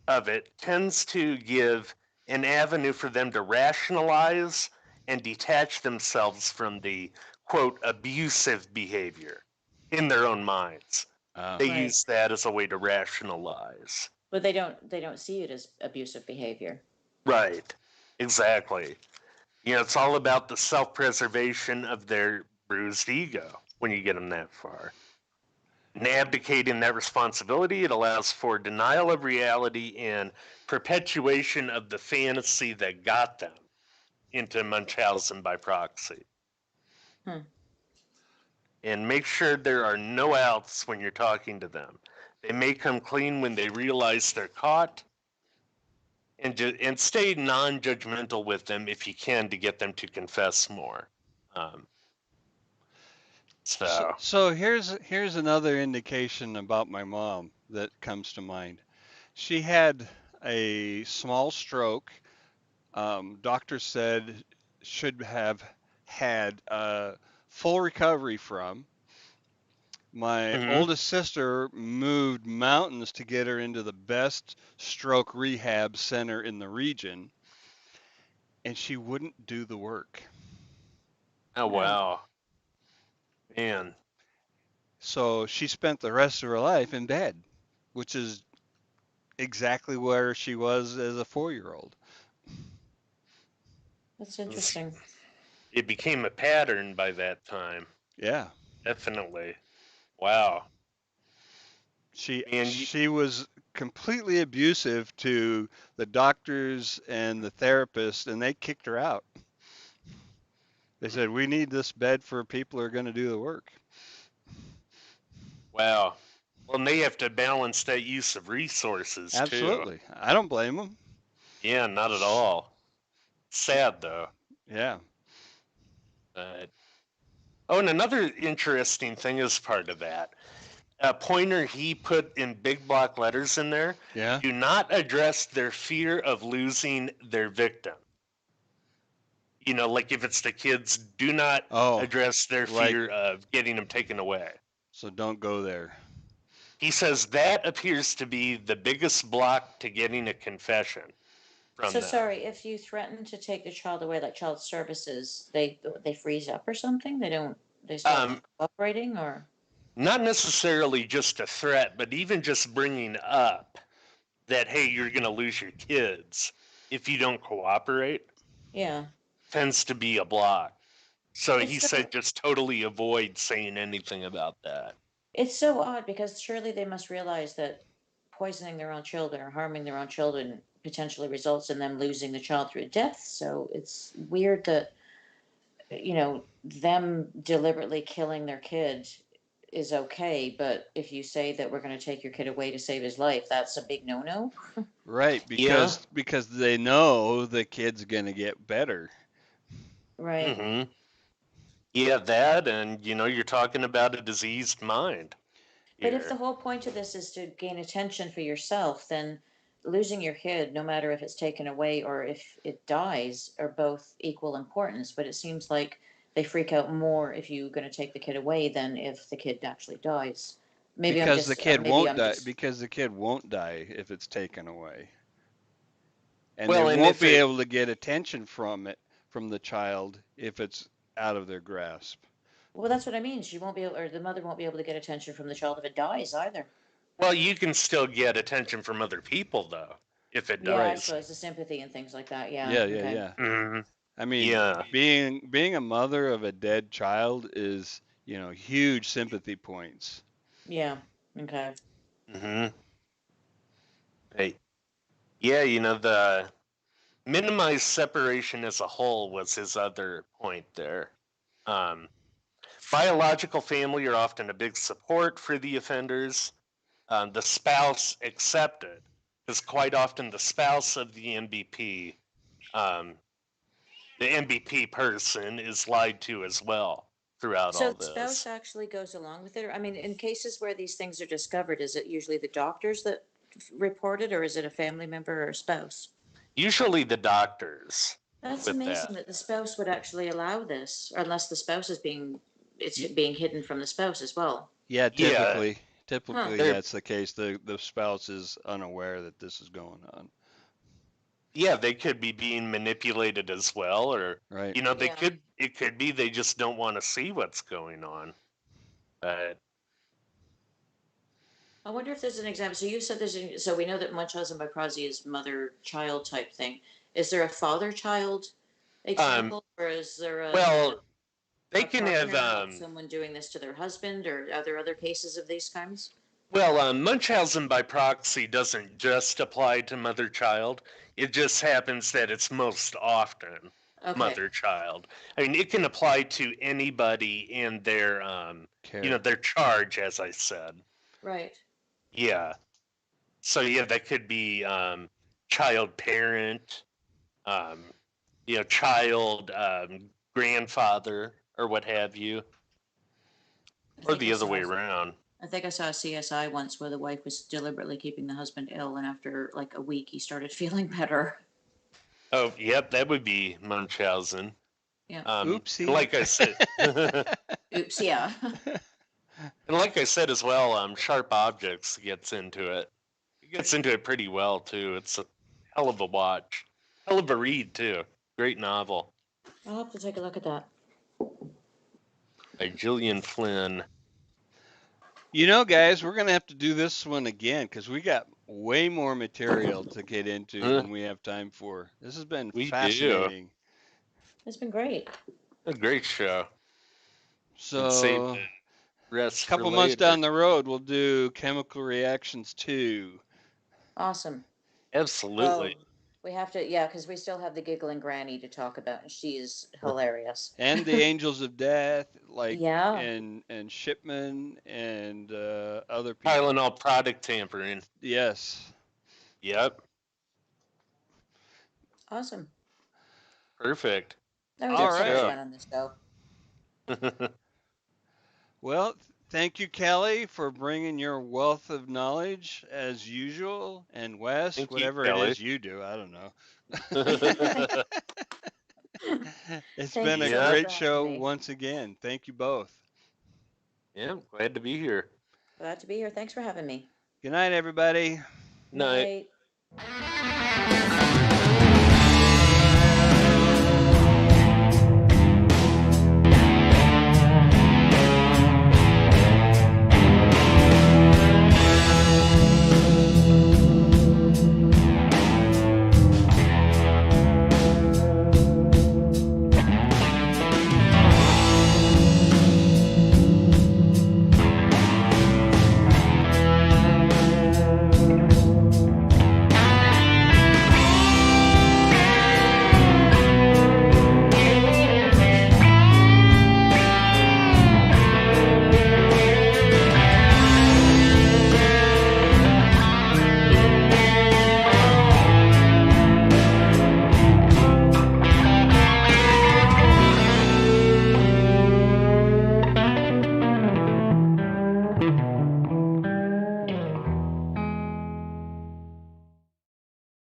of it tends to give an avenue for them to rationalize and detach themselves from the quote abusive behavior in their own minds. Uh, They Right. use that as a way to rationalize. But they don't see it as abusive behavior. Right. Exactly. It's all about the self-preservation of their bruised ego when you get them that far. And abdicating that responsibility, it allows for denial of reality and perpetuation of the fantasy that got them into Munchausen by proxy. Hmm. And make sure there are no outs when you're talking to them. They may come clean when they realize they're caught, and stay non-judgmental with them if you can to get them to confess more. Um, so, so, so here's another indication about my mom that comes to mind. She had a small stroke. Doctor said should have had full recovery from. My mm-hmm. oldest sister moved mountains to get her into the best stroke rehab center in the region, and she wouldn't do the work. Oh Oh, wow, man, So she spent the rest of her life in bed, which is exactly where she was as a 4 year old. that's it interesting. became a pattern by that time. Yeah. Definitely. Wow. And She was completely abusive to the doctors and the therapist, and they kicked her out. They said, "We need this bed for people who are going to do the work." wow. Well, and they have to balance that use of resources too. Absolutely. I don't blame them. Yeah, not at all. Sad though. Yeah. But oh, and another interesting thing is part of that. A pointer he put in big block letters in there. Yeah. Do not address their fear of losing their victim. You know, like if it's the kids, do not Oh, address their like, fear of getting them taken away. so don't go there. He says that appears to be the biggest block to getting a confession from So them. sorry, if you threaten to take the child away, like child services, they freeze up or something? They stop cooperating, or? Not necessarily just a threat, but even just bringing up that, hey, you're going to lose your kids if you don't cooperate, Yeah. tends to be a block. So he It's so said just totally avoid saying anything about that. it's so odd because surely they must realize that poisoning their own children or harming their own children potentially results in them losing the child through death. So it's weird that them deliberately killing their kid is okay, but if you say that we're going to take your kid away to save his life, that's a big no-no. Right, Yeah. because they know the kid's going to get better. Right. hmm Yeah, that, and you're talking about a diseased mind But if the here. whole point of this is to gain attention for yourself, then losing your kid, no matter if it's taken away or if it dies, are both equal importance. But it seems like they freak out more if you're going to take the kid away than if the kid actually dies. Because the kid Maybe won't I'm die. just. Because the kid won't die if it's taken away, and they Well, and won't if be it, able to get attention from the child if it's out of their grasp. Well, that's what I mean. She won't be able, or the mother won't be able to get attention from the child if it dies either. well, you can still get attention from other people, though, if it Yeah, I Right. does. suppose the sympathy and things like that. Yeah. Yeah, yeah, Okay. yeah. hmm I mean, Yeah. being a mother of a dead child is, huge sympathy points. Yeah. Okay. hmm Hey, yeah, the minimize separation as a whole was his other point there. Um, Biological family are often a big support for the offenders. The spouse accepted, because quite often the spouse of um, the MVP person is lied to as well throughout So all the spouse this. actually goes along with it? I mean, in cases where these things are discovered, is it usually the doctors that report it, or is it a family member or a spouse? Usually the doctors That's with that. amazing that the spouse would actually allow this, unless the spouse is it's Y- being hidden from the spouse as well. Yeah, Yeah, Huh. typically they're that's the case. The spouse is unaware that this is going on. yeah, they could be being manipulated as well, or Right. they Yeah. could it could be they just don't want to see what's going on. But I wonder if there's an example. So you said so we know that Munchausen by proxy is mother-child type thing. Is there a father-child um, example, or is there well, they a can have partner, like someone doing this to their husband, or are there other cases of these kinds? Munchausen by proxy doesn't just apply to mother child. It just happens that it's most often Okay. mother child. I mean, it can apply to anybody in their Care. their charge, as I said. Right. Yeah. So yeah, that could be child parent, um, child grandfather, or what have you, I or think I the other saw way around. I think I saw a CSI once where the wife was deliberately keeping the husband ill, and after like a week, he started feeling better. Oh, yep, that would be Munchausen. Yeah. And Oopsie. like I said, and Oops. Yeah. like I said as well, Sharp Objects gets into it. It gets into it pretty well too. It's a hell of a watch, hell of a read too. Great novel I'll have to take a look at that. by Gillian Flynn. Guys, we're gonna have to do this one again because we got way more material to get into Uh, than we have time for. This has been we do fascinating. It's been great. a great show. Could save So, it. Rest A for couple months later. down the road, we'll do Chemical Reactions 2. Awesome. Absolutely. Oh, we have to, yeah, because we still have the giggling granny to talk about, and she is hilarious. And the Angels of Death, like, Yeah, and Shipman and other people. Tylenol product tampering. Yes. Yep. awesome. Perfect. No, we All had so much right. fun on this show. Well, thank you, Kelly, for bringing your wealth of knowledge as usual. And Wes, Thank you, whatever it Kelly. is you do, I don't know. It's Thank been you a so much Yeah. for great having show me. once again. Thank you both. Yeah, glad to be here. Glad to be here. Thanks for having me. Good night, everybody. Night. Night.